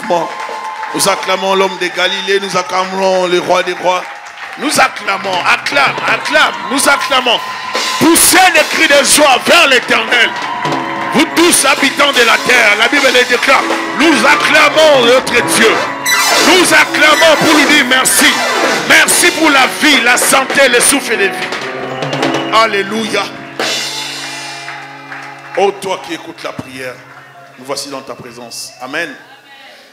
puissamment. Nous acclamons l'homme de Galilée, nous acclamons le roi des rois. Nous acclamons, acclame, nous acclamons. Poussez les cris de joie vers l'Éternel. Vous tous habitants de la terre, la Bible les déclare. Nous acclamons notre Dieu. Nous acclamons pour lui dire merci. Merci pour la vie, la santé, le souffle de vie. Alléluia. Oh toi qui écoutes la prière, nous voici dans ta présence. Amen.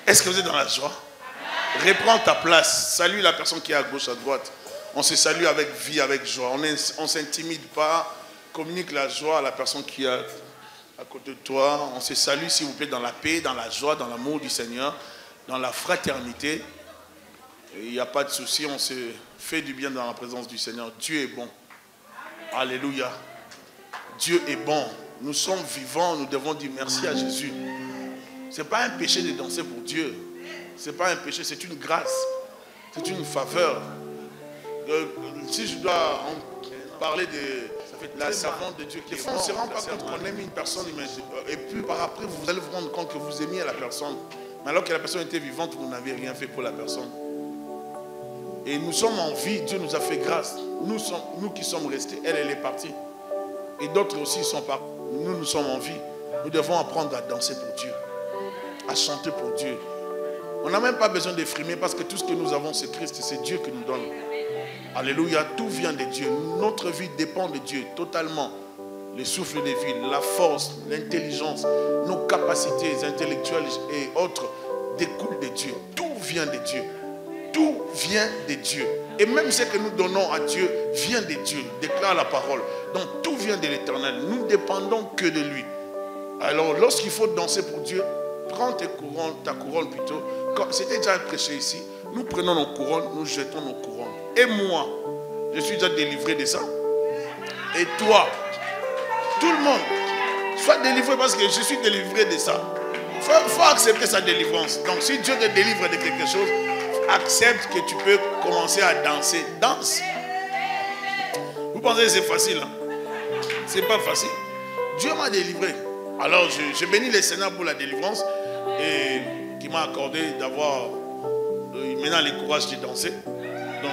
Est-ce que vous êtes dans la joie? Reprends ta place. Salue la personne qui est à gauche, à droite. On se salue avec vie, avec joie. On ne s'intimide pas. Communique la joie à la personne qui est à côté de toi. On se salue, s'il vous plaît, dans la paix, dans la joie, dans l'amour du Seigneur, dans la fraternité. Il n'y a pas de souci. On se fait du bien dans la présence du Seigneur. Dieu est bon. Alléluia. Dieu est bon. Nous sommes vivants. Nous devons dire merci à Jésus. Ce n'est pas un péché de danser pour Dieu. Ce n'est pas un péché, c'est une grâce. C'est une faveur. Si je dois parler de la servante de Dieu qui est morte, on ne se rend pas compte qu'on aime une personne. Et puis par après, vous allez vous rendre compte que vous aimiez la personne. Mais alors que la personne était vivante, vous n'avez rien fait pour la personne. Et nous sommes en vie, Dieu nous a fait grâce. Nous qui sommes restés, elle est partie. Et d'autres aussi sont partis. Nous sommes en vie. Nous devons apprendre à danser pour Dieu. À chanter pour Dieu. On n'a même pas besoin de frimer parce que tout ce que nous avons c'est Christ, c'est Dieu qui nous donne. Alléluia, tout vient de Dieu. Notre vie dépend de Dieu totalement. Le souffle de vie, la force, l'intelligence, nos capacités intellectuelles et autres découlent de Dieu. Tout vient de Dieu. Tout vient de Dieu. Et même ce que nous donnons à Dieu vient de Dieu, déclare la parole. Donc tout vient de l'Éternel. Nous ne dépendons que de lui. Alors lorsqu'il faut danser pour Dieu, prends ta couronne plutôt. C'était déjà prêché ici. Nous prenons nos couronnes, nous jetons nos couronnes. Et moi, je suis déjà délivré de ça. Et toi, tout le monde, sois délivré parce que je suis délivré de ça. Il faut accepter sa délivrance. Donc si Dieu te délivre de quelque chose, accepte que tu peux commencer à danser. Danse. Vous pensez que c'est facile, hein? C'est pas facile. Dieu m'a délivré. Alors je bénis le Seigneur pour la délivrance et qui m'a accordé d'avoir maintenant le courage de danser. Donc,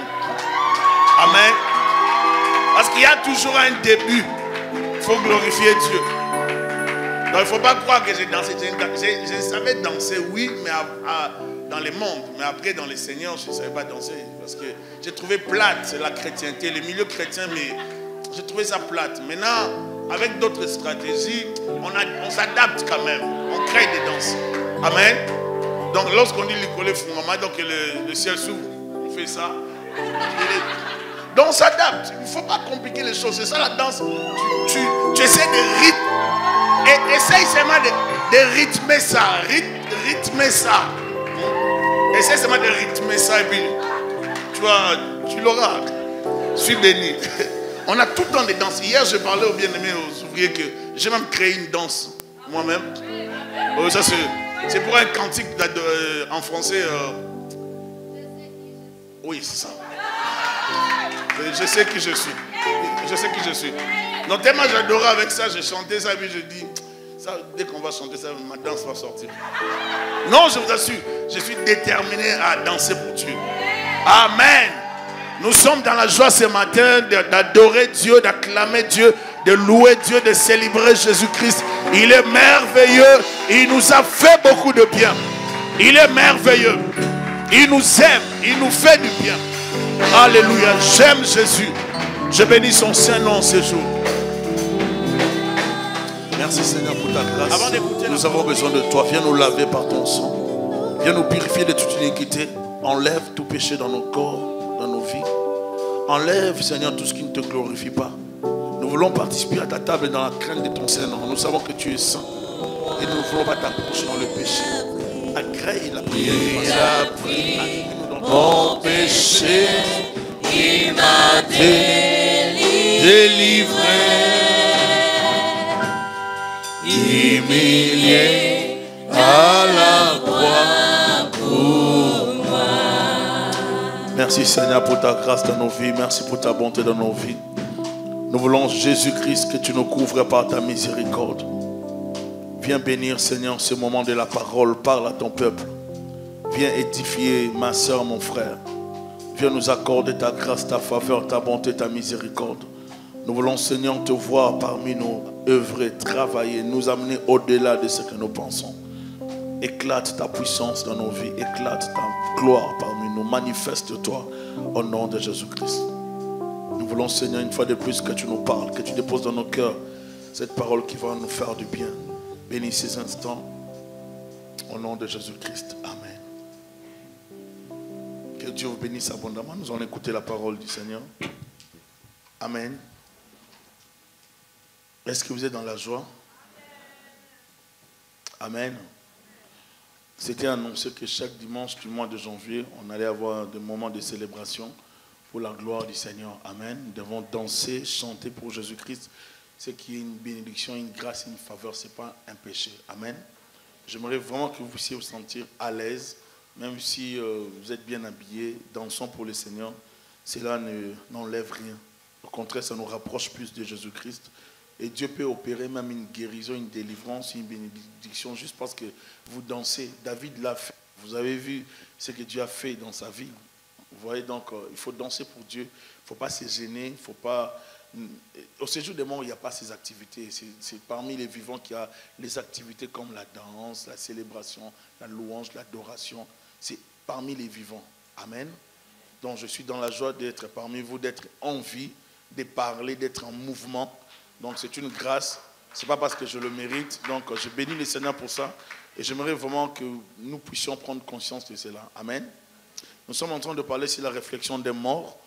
amen. Parce qu'il y a toujours un début. Il faut glorifier Dieu. Donc il ne faut pas croire que j'ai dansé. Je savais danser, oui, mais dans les mondes. Mais après, dans les Seigneurs, je ne savais pas danser. Parce que j'ai trouvé plate la chrétienté, le milieu chrétien, mais j'ai trouvé ça plate. Maintenant, avec d'autres stratégies, on s'adapte quand même. On crée des danses. Amen. Donc lorsqu'on dit l'école Fungama, donc le ciel s'ouvre, on fait ça. Donc on s'adapte. Il ne faut pas compliquer les choses. C'est ça la danse. Tu essaies de rythmer. Et essaye seulement de rythmer ça. Rythmer ça. Essaye seulement de rythmer ça et puis tu l'auras. Je suis béni. On a tout le temps des danses. Hier, je parlais aux bien-aimés, aux ouvriers que j'ai même créé une danse moi-même. Ça c'est pour un cantique en français. Oui, c'est ça. Je sais qui je suis. Je sais qui je suis. Donc tellement j'adorais avec ça, je chantais ça et puis je dis, ça, dès qu'on va chanter ça, ma danse va sortir. Non, je vous assure, je suis déterminé à danser pour Dieu. Amen. Nous sommes dans la joie ce matin d'adorer Dieu, d'acclamer Dieu, de louer Dieu, de célébrer Jésus-Christ. Il est merveilleux. Il nous a fait beaucoup de bien. Il est merveilleux. Il nous aime. Il nous fait du bien. Alléluia. J'aime Jésus. Je bénis son Saint-Nom ce jour. Merci Seigneur pour ta grâce. Nous avons besoin de toi. Viens nous laver par ton sang. Viens nous purifier de toute iniquité. Enlève tout péché dans nos corps, dans nos vies. Enlève Seigneur tout ce qui ne te glorifie pas. Nous voulons participer à ta table dans la crainte de ton Saint-Nom. Nous savons que tu es saint. Et nous ne voulons pas t'approcher dans le péché. Agrée la prière. Mon péché, il m'a délivré. Humilié à la croix pour moi. Merci Seigneur pour ta grâce dans nos vies. Merci pour ta bonté dans nos vies. Nous voulons Jésus-Christ que tu nous couvres par ta miséricorde. Viens bénir Seigneur ce moment de la parole. Parle à ton peuple. Viens édifier ma soeur, mon frère. Viens nous accorder ta grâce, ta faveur, ta bonté, ta miséricorde. Nous voulons, Seigneur, te voir parmi nous, œuvrer, travailler, nous amener au-delà de ce que nous pensons. Éclate ta puissance dans nos vies, éclate ta gloire parmi nous. Manifeste-toi au nom de Jésus-Christ. Nous voulons, Seigneur, une fois de plus que tu nous parles, que tu déposes dans nos cœurs cette parole qui va nous faire du bien. Bénis ces instants au nom de Jésus-Christ. Amen. Que Dieu vous bénisse abondamment. Nous allons écouter la parole du Seigneur. Amen. Est-ce que vous êtes dans la joie? Amen. C'était annoncé que chaque dimanche du mois de janvier, on allait avoir des moments de célébration pour la gloire du Seigneur. Amen. Nous devons danser, chanter pour Jésus-Christ. Ce qui est une bénédiction, une grâce, une faveur, ce n'est pas un péché. Amen. J'aimerais vraiment que vous puissiez vous sentir à l'aise, même si vous êtes bien habillés, dansons pour le Seigneur. Cela n'enlève rien. Au contraire, ça nous rapproche plus de Jésus-Christ. Et Dieu peut opérer même une guérison, une délivrance, une bénédiction, juste parce que vous dansez. David l'a fait. Vous avez vu ce que Dieu a fait dans sa vie. Vous voyez, donc, il faut danser pour Dieu. Il ne faut pas se gêner. Il ne faut pas... Au séjour des morts, il n'y a pas ces activités. C'est parmi les vivants qu'il y a les activités comme la danse, la célébration, la louange, l'adoration. C'est parmi les vivants. Amen. Donc, je suis dans la joie d'être parmi vous, d'être en vie, de parler, d'être en mouvement. Donc c'est une grâce, ce n'est pas parce que je le mérite. Donc je bénis le Seigneur pour ça. Et j'aimerais vraiment que nous puissions prendre conscience de cela. Amen. Nous sommes en train de parler sur la réflexion des morts.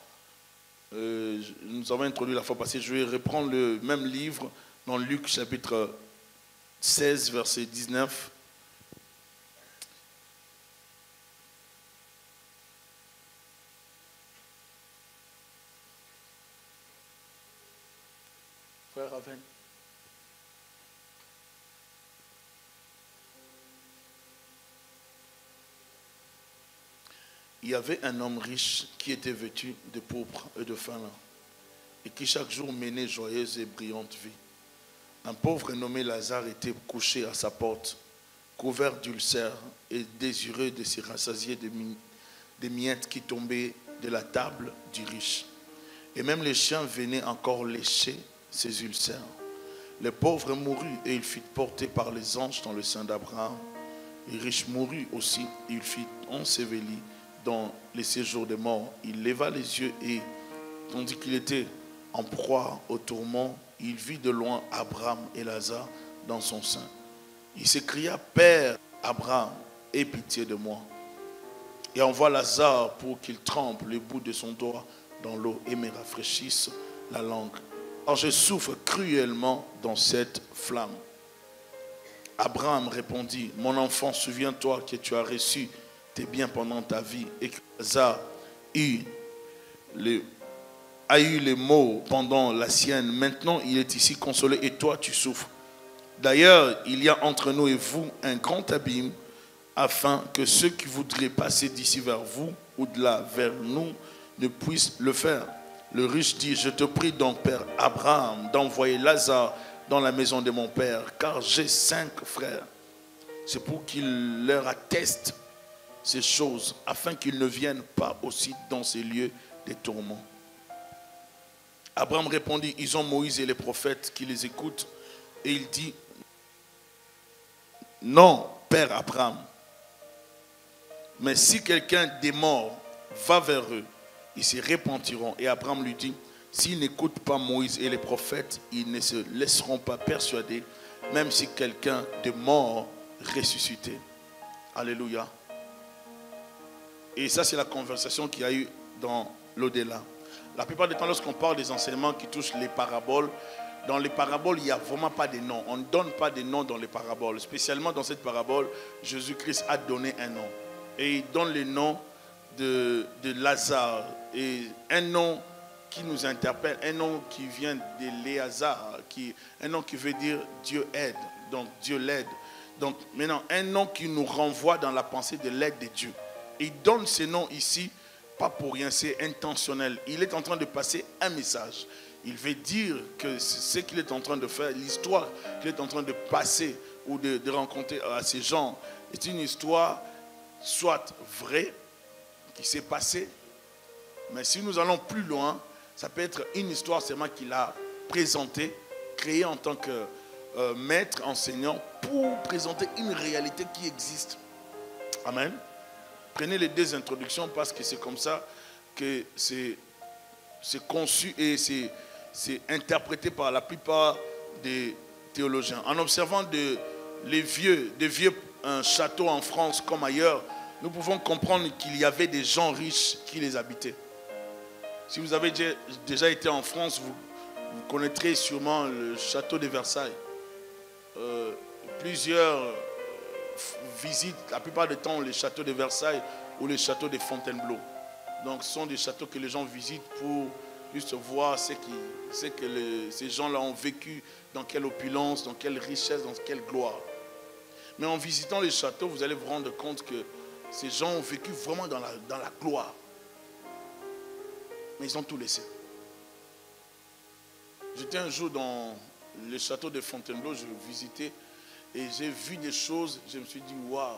Nous avons introduit la fois passée. Je vais reprendre le même livre dans Luc chapitre 16, verset 19. Frère Raven. Il y avait un homme riche qui était vêtu de pourpre et de fin lin et qui chaque jour menait joyeuse et brillante vie. Un pauvre nommé Lazare était couché à sa porte, couvert d'ulcères et désireux de se rassasier des miettes qui tombaient de la table du riche. Et même les chiens venaient encore lécher ses ulcères. Le pauvre mourut et il fut porté par les anges dans le sein d'Abraham. Le riche mourut aussi, il fut enseveli dans les séjours des morts. Il leva les yeux et, tandis qu'il était en proie au tourment, il vit de loin Abraham et Lazare dans son sein. Il s'écria: Père Abraham, aie pitié de moi, et envoie Lazare pour qu'il trempe le bout de son doigt dans l'eau et me rafraîchisse la langue. Or je souffre cruellement dans cette flamme. Abraham répondit: Mon enfant, souviens-toi que tu as reçu tes biens pendant ta vie et que Lazare a eu les maux pendant la sienne. Maintenant, il est ici consolé et toi, tu souffres. D'ailleurs, il y a entre nous et vous un grand abîme, afin que ceux qui voudraient passer d'ici vers vous ou de là vers nous ne puissent le faire. Le riche dit: Je te prie donc, Père Abraham, d'envoyer Lazare dans la maison de mon père, car j'ai 5 frères. C'est pour qu'il leur atteste ces choses, afin qu'ils ne viennent pas aussi dans ces lieux des tourments. Abraham répondit: Ils ont Moïse et les prophètes qui les écoutent. Et il dit: Non, Père Abraham, mais si quelqu'un des morts va vers eux, ils se repentiront. Et Abraham lui dit: S'ils n'écoutent pas Moïse et les prophètes, ils ne se laisseront pas persuader, même si quelqu'un de mort ressuscité. Alléluia. Et ça, c'est la conversation qu'il y a eu dans l'au-delà. La plupart du temps, lorsqu'on parle des enseignements qui touchent les paraboles, dans les paraboles, il n'y a vraiment pas de nom. On ne donne pas de nom dans les paraboles. Spécialement dans cette parabole, Jésus-Christ a donné un nom. Et il donne le nom de Lazare. Et un nom qui nous interpelle, un nom qui vient de Léazar, un nom qui veut dire Dieu aide, donc Dieu l'aide. Donc maintenant, un nom qui nous renvoie dans la pensée de l'aide de Dieu. Et il donne ce nom ici, pas pour rien, c'est intentionnel. Il est en train de passer un message. Il veut dire que ce qu'il est en train de faire, l'histoire qu'il est en train de passer ou de rencontrer à ces gens, est une histoire soit vrai, qui s'est passé. Mais si nous allons plus loin, ça peut être une histoire seulement qu'il a présentée, créée en tant que maître, enseignant, pour présenter une réalité qui existe. Amen. Prenez les deux introductions parce que c'est comme ça que c'est conçu et c'est interprété par la plupart des théologiens. En observant des vieux châteaux en France comme ailleurs, nous pouvons comprendre qu'il y avait des gens riches qui les habitaient. Si vous avez déjà été en France, vous connaîtrez sûrement le château de Versailles. Plusieurs visitent la plupart du temps les châteaux de Versailles ou les châteaux de Fontainebleau. Donc ce sont des châteaux que les gens visitent pour juste voir ce que ces gens-là ont vécu, dans quelle opulence, dans quelle richesse, dans quelle gloire. Mais en visitant les châteaux, vous allez vous rendre compte que ces gens ont vécu vraiment dans la gloire. Mais ils ont tout laissé. J'étais un jour dans le château de Fontainebleau, je visitais et j'ai vu des choses, je me suis dit, waouh,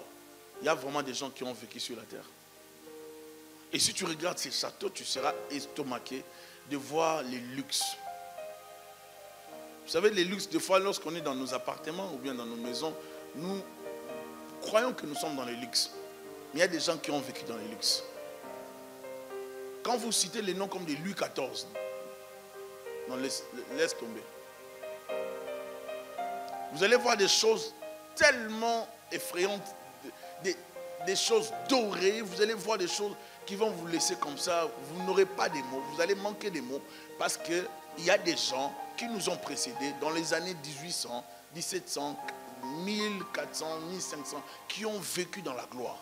il y a vraiment des gens qui ont vécu sur la terre. Et si tu regardes ces châteaux, tu seras estomaqué de voir les luxes. Vous savez, les luxes, des fois, lorsqu'on est dans nos appartements ou bien dans nos maisons, nous croyons que nous sommes dans les luxes. Mais il y a des gens qui ont vécu dans les luxes. Quand vous citez les noms comme des Louis XIV, non, laisse tomber. Vous allez voir des choses tellement effrayantes, des choses dorées, vous allez voir des choses qui vont vous laisser comme ça, vous n'aurez pas des mots, vous allez manquer des mots, parce qu'il y a des gens qui nous ont précédés dans les années 1800, 1700, 1400, 1500, qui ont vécu dans la gloire.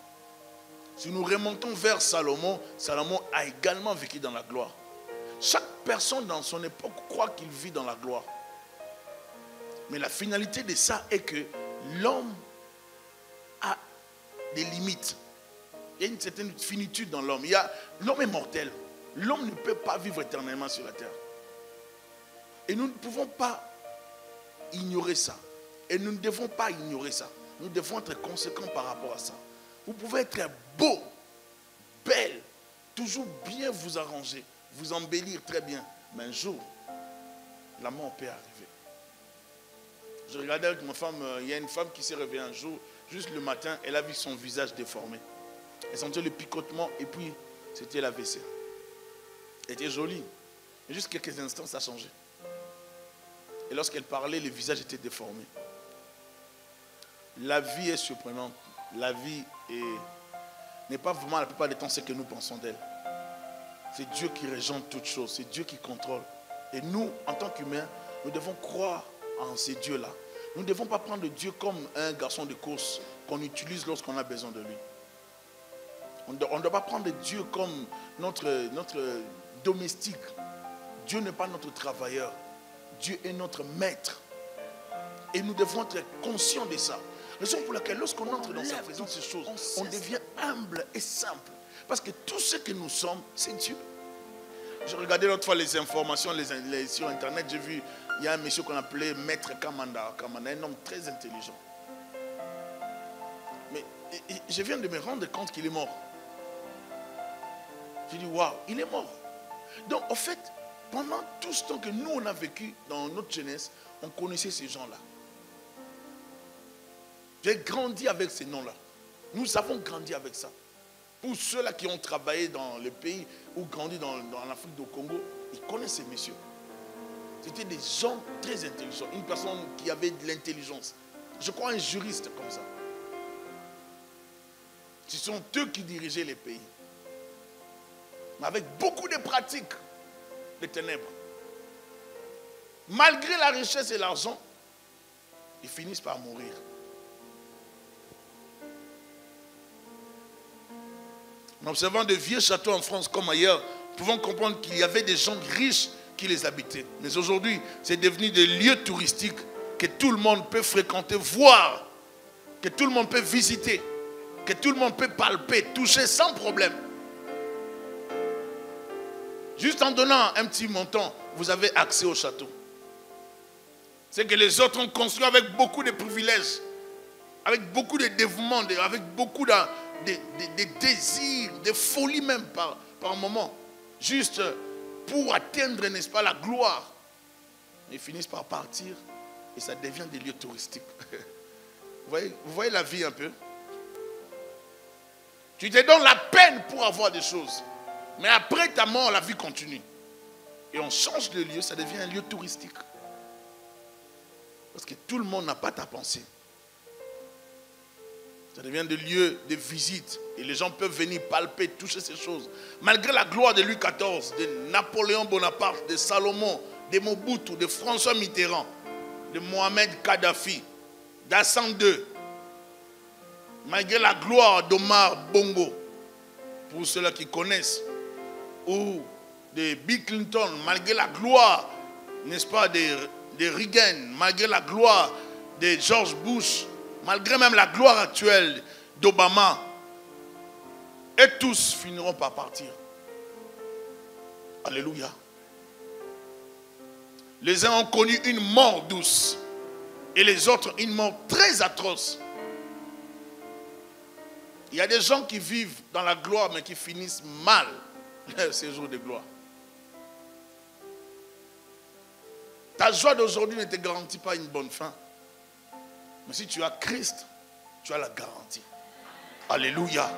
Si nous remontons vers Salomon, Salomon a également vécu dans la gloire. Chaque personne dans son époque croit qu'il vit dans la gloire. Mais la finalité de ça est que l'homme a des limites. Il y a une certaine finitude dans l'homme. L'homme est mortel. L'homme ne peut pas vivre éternellement sur la terre. Et nous ne pouvons pas ignorer ça. Et nous ne devons pas ignorer ça. Nous devons être conséquents par rapport à ça. Vous pouvez être beau, belle, toujours bien vous arranger, vous embellir très bien. Mais un jour, la mort peut arriver. Je regardais avec ma femme, il y a une femme qui s'est réveillée un jour, juste le matin, elle a vu son visage déformé. Elle sentait le picotement et puis c'était l'AVC. Elle était jolie. Mais juste quelques instants, ça a changé. Et lorsqu'elle parlait, le visage était déformé. La vie est surprenante. La vie n'est pas vraiment la plupart du temps ce que nous pensons d'elle. C'est Dieu qui régente toutes choses. C'est Dieu qui contrôle. Et nous, en tant qu'humains, nous devons croire en ces dieux-là. Nous ne devons pas prendre Dieu comme un garçon de course qu'on utilise lorsqu'on a besoin de lui. On ne doit pas prendre Dieu comme notre domestique. Dieu n'est pas notre travailleur. Dieu est notre maître. Et nous devons être conscients de ça. Raison pour laquelle lorsqu'on entre dans sa présence, ces choses, on devient humble et simple. Parce que tout ce que nous sommes, c'est Dieu. J'ai regardé l'autre fois les informations sur Internet, j'ai vu, il y a un monsieur qu'on appelait Maître Kamanda. Kamanda, un homme très intelligent. Mais je viens de me rendre compte qu'il est mort. J'ai dit, waouh, il est mort. Donc, en fait, pendant tout ce temps que nous, on a vécu dans notre jeunesse, on connaissait ces gens-là. J'ai grandi avec ces noms-là. Nous avons grandi avec ça. Pour ceux-là qui ont travaillé dans le pays ou grandi dans l'Afrique du Congo, ils connaissent ces messieurs. C'était des gens très intelligents. Une personne qui avait de l'intelligence. Je crois un juriste comme ça. Ce sont eux qui dirigeaient les pays. Mais avec beaucoup de pratiques de ténèbres. Malgré la richesse et l'argent, ils finissent par mourir. En observant de vieux châteaux en France comme ailleurs, nous pouvons comprendre qu'il y avait des gens riches qui les habitaient. Mais aujourd'hui, c'est devenu des lieux touristiques que tout le monde peut fréquenter, voir, que tout le monde peut visiter, que tout le monde peut palper, toucher sans problème. Juste en donnant un petit montant, vous avez accès au château. C'est que les autres ont construit avec beaucoup de privilèges, avec beaucoup de dévouement, avec beaucoup des désirs, des folies même par moment, juste pour atteindre, n'est-ce pas, la gloire. Ils finissent par partir et ça devient des lieux touristiques. Vous voyez la vie un peu? Tu te donnes la peine pour avoir des choses. Mais après ta mort, la vie continue. Et on change de lieu, ça devient un lieu touristique. Parce que tout le monde n'a pas ta pensée. Ça devient des lieux de visite. Et les gens peuvent venir palper, toucher ces choses. Malgré la gloire de Louis XIV, de Napoléon Bonaparte, de Salomon, de Mobutu, de François Mitterrand, de Mohamed Kadhafi, d'Hassan II. Malgré la gloire d'Omar Bongo, pour ceux-là qui connaissent, ou de Bill Clinton, malgré la gloire, n'est-ce pas, de Reagan, malgré la gloire de George Bush, malgré même la gloire actuelle d'Obama, et tous finiront par partir. Alléluia. Les uns ont connu une mort douce et les autres une mort très atroce. Il y a des gens qui vivent dans la gloire mais qui finissent mal ces jours de gloire. Ta joie d'aujourd'hui ne te garantit pas une bonne fin. Mais si tu as Christ, tu as la garantie. Alléluia.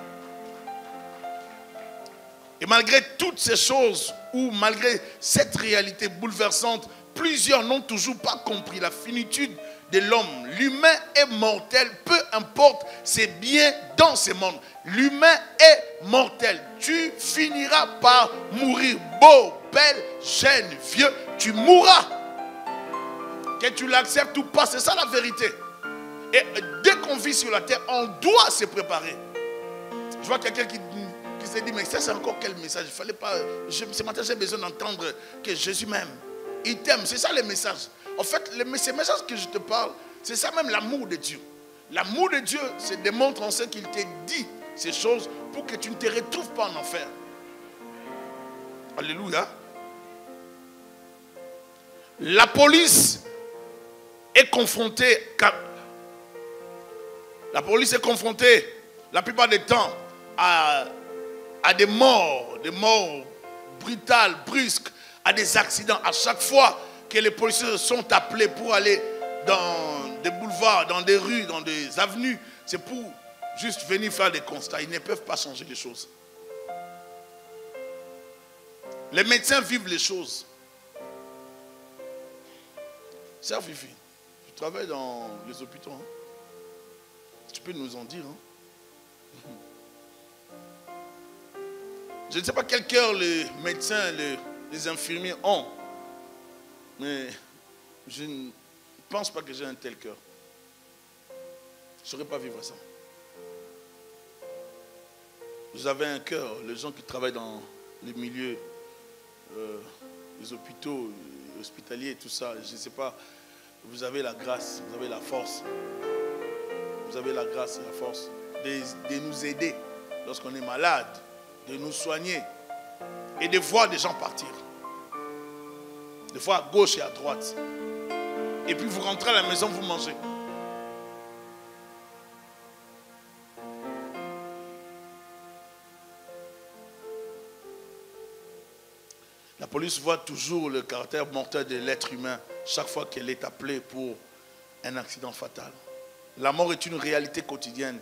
Et malgré toutes ces choses, ou malgré cette réalité bouleversante, plusieurs n'ont toujours pas compris la finitude de l'homme. L'humain est mortel, peu importe ses biens dans ce monde. L'humain est mortel. Tu finiras par mourir. Beau, belle, jeune, vieux, tu mourras. Que tu l'acceptes ou pas, c'est ça la vérité. Et dès qu'on vit sur la terre, on doit se préparer. Je vois quelqu'un qui s'est dit, mais ça c'est encore quel message? Il fallait pas. Ce matin j'ai besoin d'entendre que Jésus m'aime. Il t'aime, c'est ça le message. En fait, ces messages que je te parle, c'est ça même l'amour de Dieu. L'amour de Dieu se démontre en ce qu'il te dit ces choses pour que tu ne te retrouves pas en enfer. Alléluia. La police est confrontée, la plupart du temps à des morts brutales, brusques, à des accidents. À chaque fois que les policiers sont appelés pour aller dans des boulevards, dans des rues, dans des avenues, c'est pour juste venir faire des constats. Ils ne peuvent pas changer les choses. Les médecins vivent les choses. Sœur Fifi, tu travailles dans les hôpitaux. Hein? Tu peux nous en dire. Hein? Je ne sais pas quel cœur les médecins, les infirmiers ont. Mais je ne pense pas que j'ai un tel cœur. Je ne saurais pas vivre ça. Vous avez un cœur, les gens qui travaillent dans les milieux, les hôpitaux, hospitaliers et tout ça, je ne sais pas, vous avez la grâce, vous avez la force. Vous avez la grâce et la force de nous aider lorsqu'on est malade, de nous soigner et de voir des gens partir. Des fois à gauche et à droite. Et puis vous rentrez à la maison, vous mangez. La police voit toujours le caractère mortel de l'être humain chaque fois qu'elle est appelée pour un accident fatal. La mort est une réalité quotidienne,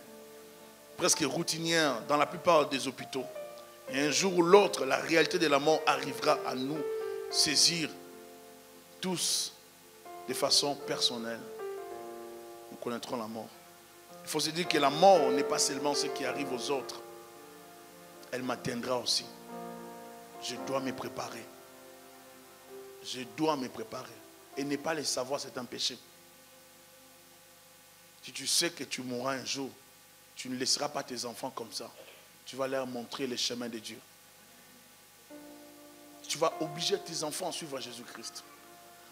presque routinière dans la plupart des hôpitaux. Et un jour ou l'autre, la réalité de la mort arrivera à nous saisir tous de façon personnelle. Nous connaîtrons la mort. Il faut se dire que la mort n'est pas seulement ce qui arrive aux autres. Elle m'atteindra aussi. Je dois me préparer. Je dois me préparer. Et ne pas le savoir, c'est un péché. Si tu sais que tu mourras un jour, tu ne laisseras pas tes enfants comme ça. Tu vas leur montrer les chemins de Dieu. Tu vas obliger tes enfants à suivre Jésus-Christ.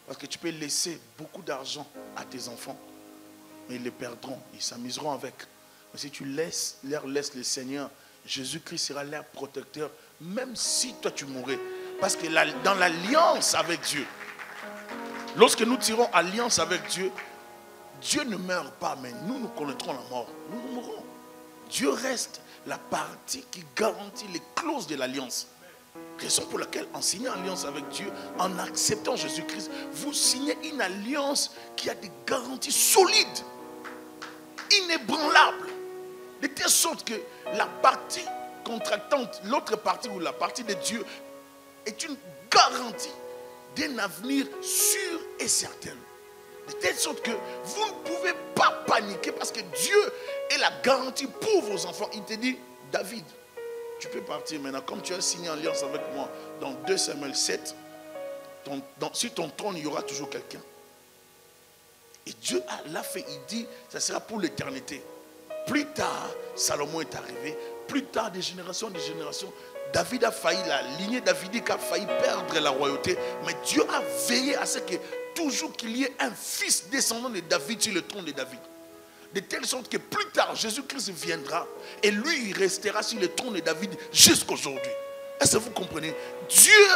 Parce que tu peux laisser beaucoup d'argent à tes enfants, mais ils les perdront, ils s'amuseront avec. Mais si tu leur laisses le Seigneur, Jésus-Christ sera leur protecteur, même si toi tu mourrais. Parce que dans l'alliance avec Dieu, lorsque nous tirons alliance avec Dieu, Dieu ne meurt pas, mais nous connaîtrons la mort. Nous mourrons. Dieu reste la partie qui garantit les clauses de l'alliance. Raison pour laquelle, en signant alliance avec Dieu, en acceptant Jésus-Christ, vous signez une alliance qui a des garanties solides, inébranlables, de telle sorte que la partie contractante, l'autre partie ou la partie de Dieu, est une garantie d'un avenir sûr et certain. De telle sorte que vous ne pouvez pas paniquer parce que Dieu est la garantie pour vos enfants. Il te dit, David, tu peux partir maintenant. Comme tu as signé alliance avec moi dans 2 Samuel 7, sur ton trône, il y aura toujours quelqu'un. Et Dieu l'a fait, il dit, ça sera pour l'éternité. Plus tard, Salomon est arrivé. Plus tard, des générations, David a failli, la lignée davidique a failli perdre la royauté. Mais Dieu a veillé à ce que toujours qu'il y ait un fils descendant de David sur le trône de David. De telle sorte que plus tard, Jésus-Christ viendra et lui, il restera sur le trône de David jusqu'aujourd'hui. Est-ce que vous comprenez? Dieu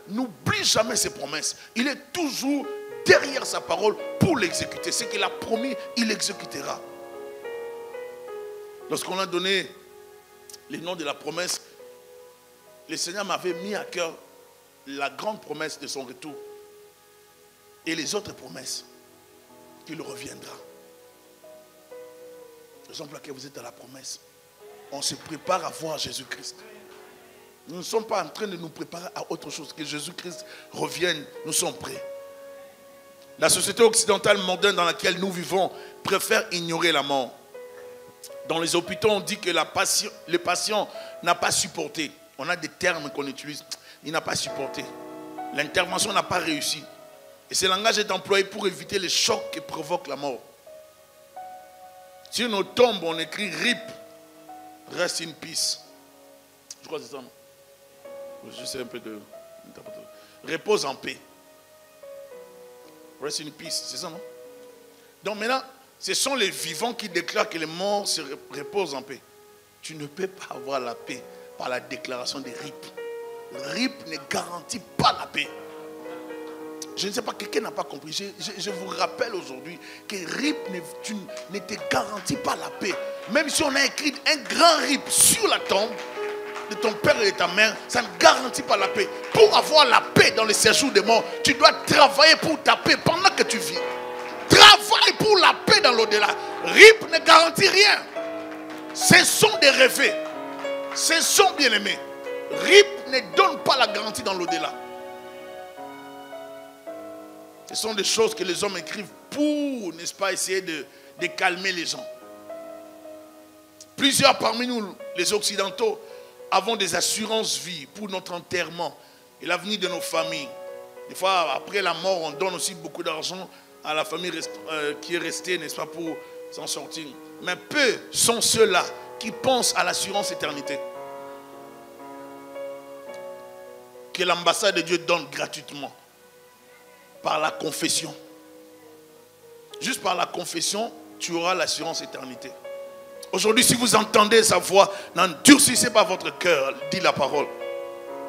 n'oublie jamais ses promesses. Il est toujours derrière sa parole pour l'exécuter. Ce qu'il a promis, il exécutera. Lorsqu'on a donné les noms de la promesse, le Seigneur m'avait mis à cœur la grande promesse de son retour et les autres promesses qu'il reviendra. Raison pour laquelle vous êtes à la promesse. On se prépare à voir Jésus-Christ. Nous ne sommes pas en train de nous préparer à autre chose. Que Jésus-Christ revienne, nous sommes prêts. La société occidentale moderne dans laquelle nous vivons préfère ignorer la mort. Dans les hôpitaux, on dit que le patient n'a pas supporté. On a des termes qu'on utilise. Il n'a pas supporté. L'intervention n'a pas réussi. Et ce langage est employé pour éviter les chocs qui provoquent la mort. Sur nos tombes, on écrit RIP, rest in peace. Je crois que c'est ça, non? Je sais un peu de... Repose en paix. Rest in peace, c'est ça, non? Donc maintenant, ce sont les vivants qui déclarent que les morts se reposent en paix. Tu ne peux pas avoir la paix par la déclaration des RIP. RIP ne garantit pas la paix. Je ne sais pas, quelqu'un n'a pas compris. Je vous rappelle aujourd'hui que RIP ne te garantit pas la paix. Même si on a écrit un grand RIP sur la tombe de ton père et de ta mère, ça ne garantit pas la paix. Pour avoir la paix dans le séjour des morts, tu dois travailler pour ta paix pendant que tu vis. Travaille pour la paix dans l'au-delà. RIP ne garantit rien. Ce sont des rêves. Ce sont bien-aimés. RIP ne donne pas la garantie dans l'au-delà. Ce sont des choses que les hommes écrivent pour, n'est-ce pas, essayer de calmer les gens. Plusieurs parmi nous, les Occidentaux, avons des assurances vie pour notre enterrement et l'avenir de nos familles. Des fois, après la mort, on donne aussi beaucoup d'argent à la famille qui est restée, n'est-ce pas, pour s'en sortir. Mais peu sont ceux-là qui pensent à l'assurance éternité que l'ambassade de Dieu donne gratuitement. Par la confession. Juste par la confession, tu auras l'assurance éternité. Aujourd'hui, si vous entendez sa voix, n'endurcissez pas votre cœur, dit la parole.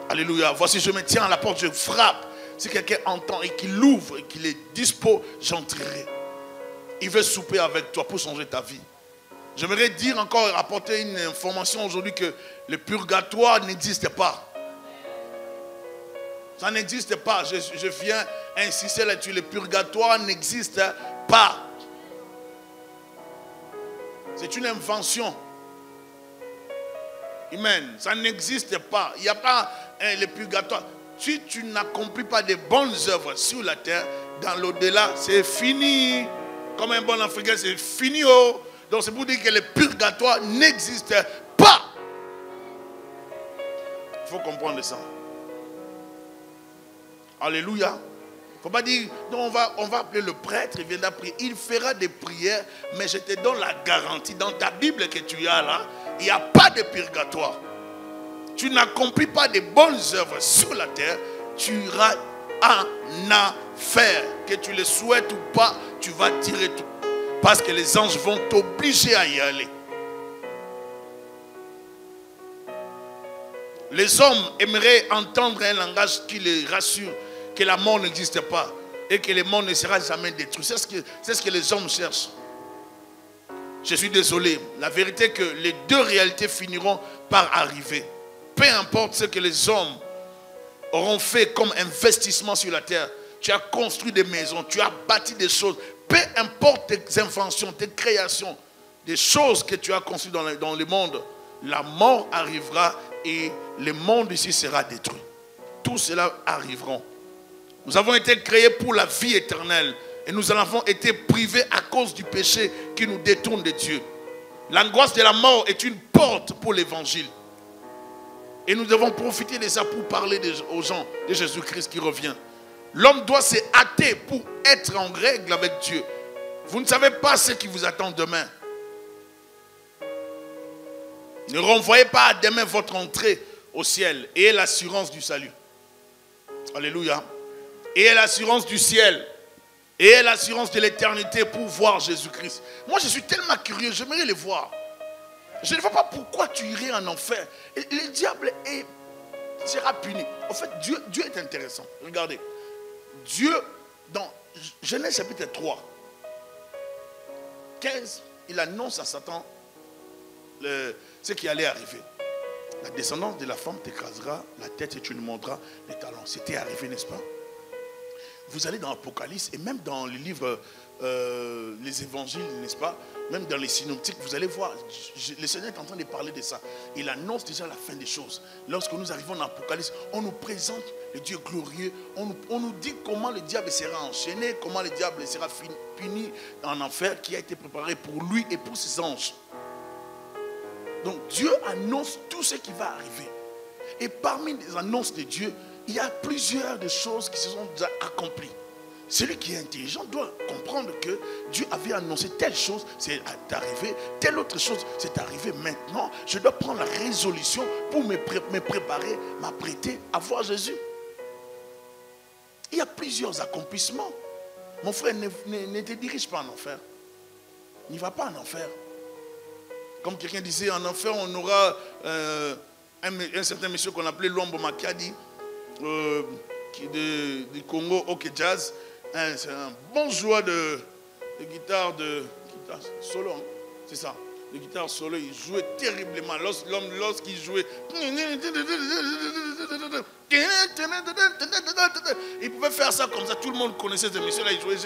Alléluia. Voici, je me tiens à la porte, je frappe. Si quelqu'un entend et qu'il l'ouvre et qu'il est dispo, j'entrerai. Il veut souper avec toi pour changer ta vie. J'aimerais dire encore, apporter une information aujourd'hui que le purgatoire n'existe pas. Ça n'existe pas. Je viens insister là-dessus. Le purgatoire n'existe pas. C'est une invention. Amen. Ça n'existe pas. Il n'y a pas le purgatoire. Si tu n'accomplis pas de bonnes œuvres sur la terre, dans l'au-delà, c'est fini. Comme un bon Africain, c'est fini. Oh. Donc c'est pour dire que le purgatoire n'existe pas. Il faut comprendre ça. Alléluia. Il ne faut pas dire, non, on va appeler le prêtre, il viendra prier. Il fera des prières, mais je te donne la garantie. Dans ta Bible que tu as là, il n'y a pas de purgatoire. Tu n'accomplis pas de bonnes œuvres sur la terre, tu iras en enfer. Que tu le souhaites ou pas, tu vas tirer tout. Parce que les anges vont t'obliger à y aller. Les hommes aimeraient entendre un langage qui les rassure que la mort n'existe pas et que le monde ne sera jamais détruit. C'est ce que les hommes cherchent. Je suis désolé. La vérité est que les deux réalités finiront par arriver. Peu importe ce que les hommes auront fait comme investissement sur la terre. Tu as construit des maisons, tu as bâti des choses. Peu importe tes inventions, tes créations, des choses que tu as conçues dans le monde, la mort arrivera et le monde ici sera détruit. Tout cela arrivera. Nous avons été créés pour la vie éternelle et nous en avons été privés à cause du péché qui nous détourne de Dieu. L'angoisse de la mort est une porte pour l'évangile. Et nous devons profiter de ça pour parler aux gens de Jésus-Christ qui revient. L'homme doit se hâter pour être en règle avec Dieu. Vous ne savez pas ce qui vous attend demain. Ne renvoyez pas à demain votre entrée au ciel. Ayez l'assurance du salut. Alléluia. Ayez l'assurance du ciel. Ayez l'assurance de l'éternité pour voir Jésus-Christ. Moi, je suis tellement curieux. J'aimerais le voir. Je ne vois pas pourquoi tu irais en enfer. Et le diable sera puni. En fait, Dieu est intéressant. Regardez. Dieu, dans Genèse chapitre 3, 15, il annonce à Satan ce qui allait arriver. La descendance de la femme t'écrasera la tête et tu lui mordras les talons. C'était arrivé, n'est-ce pas? Vous allez dans l'Apocalypse et même dans les livres, les évangiles, n'est-ce pas? Même dans les synoptiques, vous allez voir, le Seigneur est en train de parler de ça. Il annonce déjà la fin des choses. Lorsque nous arrivons dans l'Apocalypse, on nous présente le Dieu glorieux. On nous dit comment le diable sera enchaîné, comment le diable sera puni en enfer qui a été préparé pour lui et pour ses anges. Donc Dieu annonce tout ce qui va arriver. Et parmi les annonces de Dieu, il y a plusieurs des choses qui se sont déjà accomplies. Celui qui est intelligent doit comprendre que Dieu avait annoncé telle chose, c'est arrivé, telle autre chose, c'est arrivé. Maintenant, je dois prendre la résolution pour me préparer, m'apprêter à voir Jésus. Il y a plusieurs accomplissements. Mon frère, ne te dirige pas en enfer. N'y va pas en enfer. Comme quelqu'un disait, en enfer, on aura un certain monsieur qu'on appelait Luambo Makadi, du Congo, OK Jazz. C'est un bon joueur de guitare solo, hein? C'est ça, de guitare solo. Il jouait terriblement. Lorsqu'il jouait, il pouvait faire ça comme ça. Tout le monde connaissait ce monsieur-là. Il jouait.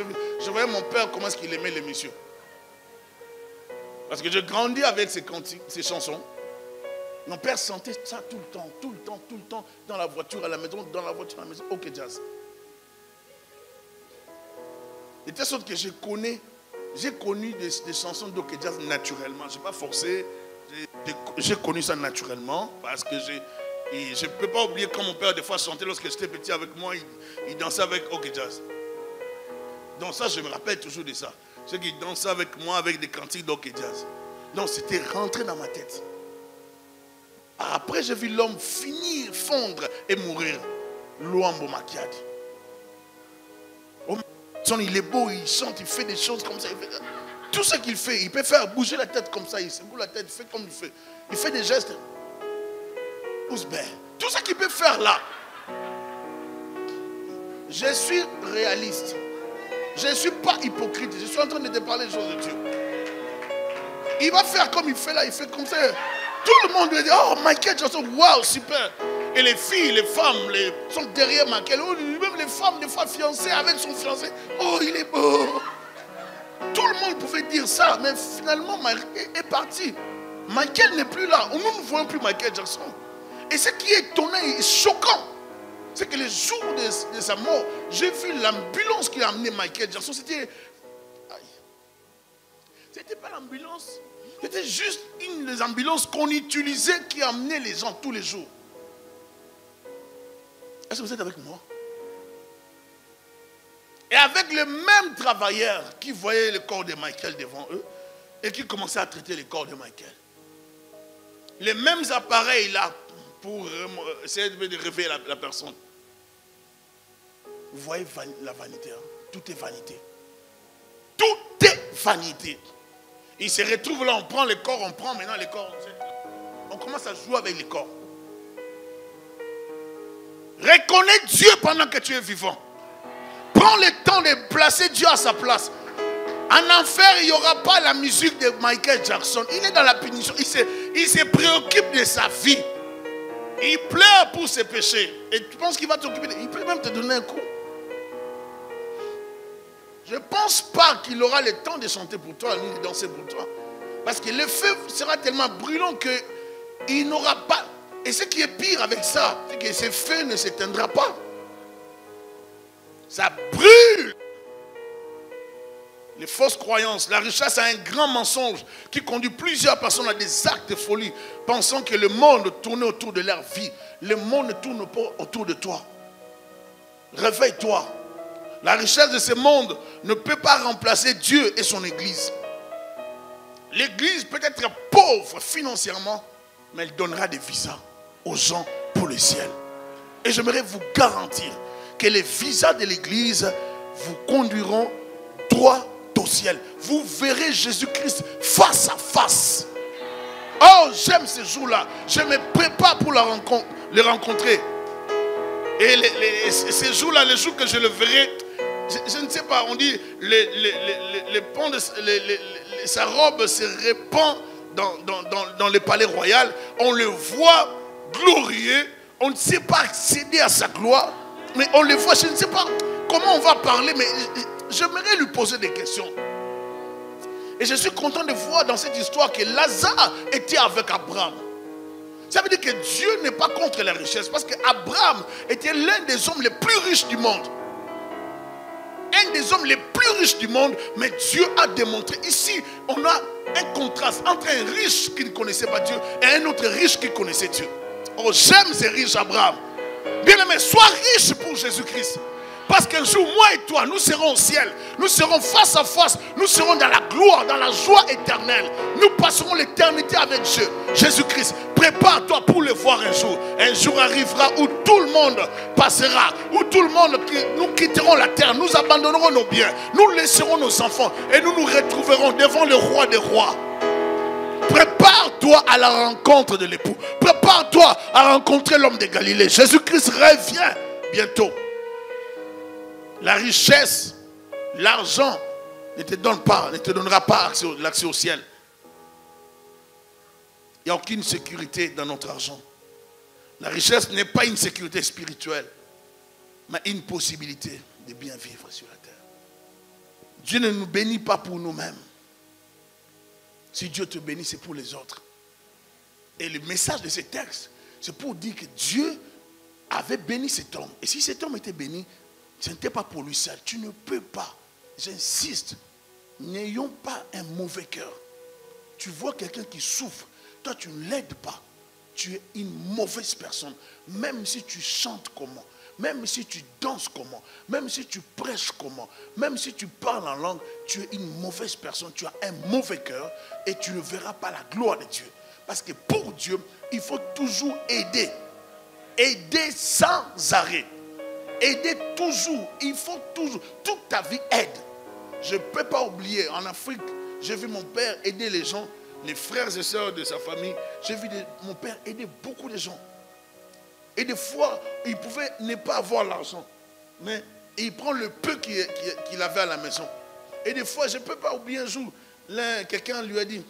Je voyais mon père comment est-ce qu'il aimait les messieurs. Parce que je grandis avec ces chansons. Mon père sentait ça tout le temps, dans la voiture à la maison, OK Jazz. De telle sorte que j'ai connu des chansons d'Ok Jazz naturellement. Je n'ai pas forcé, j'ai connu ça naturellement parce que je ne peux pas oublier quand mon père des fois chantait lorsque j'étais petit avec moi, il dansait avec OK Jazz. Donc ça, je me rappelle toujours de ça. Ceux qui dansaient avec moi avec des cantiques d'Ok Jazz. Donc c'était rentré dans ma tête. Après, j'ai vu l'homme finir, fondre et mourir. Luambo Makadi. Il est beau, il chante, il fait des choses comme ça. Tout ce qu'il fait, il peut faire bouger la tête comme ça. Il secoue la tête, il fait comme il fait. Il fait des gestes. Tout ce qu'il peut faire là. Je suis réaliste. Je ne suis pas hypocrite. Je suis en train de te parler des choses de Dieu. Il va faire comme il fait là, il fait comme ça. Tout le monde lui dit, oh Michael Jackson, waouh, super. Et les filles, les femmes sont derrière Michael. Oh, même les femmes, des fois fiancées avec son fiancé. Oh, il est beau. Tout le monde pouvait dire ça, mais finalement, Michael est parti. Michael n'est plus là. Nous ne voyons plus Michael Jackson. Et ce qui est étonnant et choquant, c'est que le jour de sa mort, j'ai vu l'ambulance qui a amené Michael Jackson. C'était pas l'ambulance. C'était juste une des ambulances qu'on utilisait qui amenait les gens tous les jours. Est-ce que vous êtes avec moi? Et avec le même travailleur qui voyait le corps de Michael devant eux et qui commençait à traiter le corps de Michael. Les mêmes appareils là pour essayer de réveiller la personne. Vous voyez la vanité, hein? Tout est vanité. Tout est vanité. Il se retrouve là, on prend les corps, on prend maintenant les corps. On commence à jouer avec les corps. Reconnais Dieu pendant que tu es vivant. Prends le temps de placer Dieu à sa place. En enfer, il n'y aura pas la musique de Michael Jackson. Il est dans la punition. Il se préoccupe de sa vie. Il pleure pour ses péchés. Et tu penses qu'il va t'occuper? Il peut même te donner un coup. Je ne pense pas qu'il aura le temps de chanter pour toi, ni de danser pour toi. Parce que le feu sera tellement brûlant qu'il n'aura pas. Et ce qui est pire avec ça, c'est que ce feu ne s'éteindra pas. Ça brûle. Les fausses croyances, la richesse a un grand mensonge qui conduit plusieurs personnes à des actes de folie, pensant que le monde tourne autour de leur vie. Le monde ne tourne pas autour de toi. Réveille-toi. La richesse de ce monde ne peut pas remplacer Dieu et son Église. L'Église peut être pauvre financièrement, mais elle donnera des visas aux gens pour le ciel. Et j'aimerais vous garantir que les visas de l'Église vous conduiront droit au ciel. Vous verrez Jésus-Christ face à face. Oh, j'aime ces jours-là. Je me prépare pour le rencontrer. Et ces jours-là, les jours que je le verrai, je ne sais pas, on dit les pans de sa robe se répand dans le palais royal. On le voit glorieux. On ne sait pas accéder à sa gloire, mais on le voit. Je ne sais pas comment on va parler, mais j'aimerais lui poser des questions. Et je suis content de voir dans cette histoire que Lazare était avec Abraham. Ça veut dire que Dieu n'est pas contre la richesse, parce qu'Abraham était l'un des hommes les plus riches du monde. Un des hommes les plus riches du monde, mais Dieu a démontré. Ici, on a un contraste entre un riche qui ne connaissait pas Dieu et un autre riche qui connaissait Dieu. Oh, j'aime ces riches, Abraham. Bien aimé, sois riche pour Jésus-Christ. Parce qu'un jour, moi et toi, nous serons au ciel. Nous serons face à face. Nous serons dans la gloire, dans la joie éternelle. Nous passerons l'éternité avec Dieu. Jésus-Christ, prépare-toi pour le voir un jour. Un jour arrivera où tout le monde passera. Où tout le monde, nous quitterons la terre. Nous abandonnerons nos biens. Nous laisserons nos enfants. Et nous nous retrouverons devant le roi des rois. Prépare-toi à la rencontre de l'époux. Prépare-toi à rencontrer l'homme de Galilée. Jésus-Christ revient bientôt. La richesse, l'argent ne te donnera pas l'accès au ciel. Il n'y a aucune sécurité dans notre argent. La richesse n'est pas une sécurité spirituelle, mais une possibilité de bien vivre sur la terre. Dieu ne nous bénit pas pour nous-mêmes. Si Dieu te bénit, c'est pour les autres. Et le message de ce texte, c'est pour dire que Dieu avait béni cet homme. Et si cet homme était béni, ce n'était pas pour lui seul. Tu ne peux pas. J'insiste. N'ayons pas un mauvais cœur. Tu vois quelqu'un qui souffre. Toi, tu ne l'aides pas. Tu es une mauvaise personne. Même si tu chantes comment. Même si tu danses comment. Même si tu prêches comment. Même si tu parles en langue. Tu es une mauvaise personne. Tu as un mauvais cœur. Et tu ne verras pas la gloire de Dieu. Parce que pour Dieu, il faut toujours aider. Aider sans arrêt. Aider toujours, il faut toujours, toute ta vie aide. Je ne peux pas oublier, en Afrique, j'ai vu mon père aider les gens, les frères et sœurs de sa famille. J'ai vu mon père aider beaucoup de gens. Et des fois, il pouvait ne pas avoir l'argent, mais il prend le peu qu'il avait à la maison. Et des fois, je ne peux pas oublier un jour, quelqu'un lui a dit,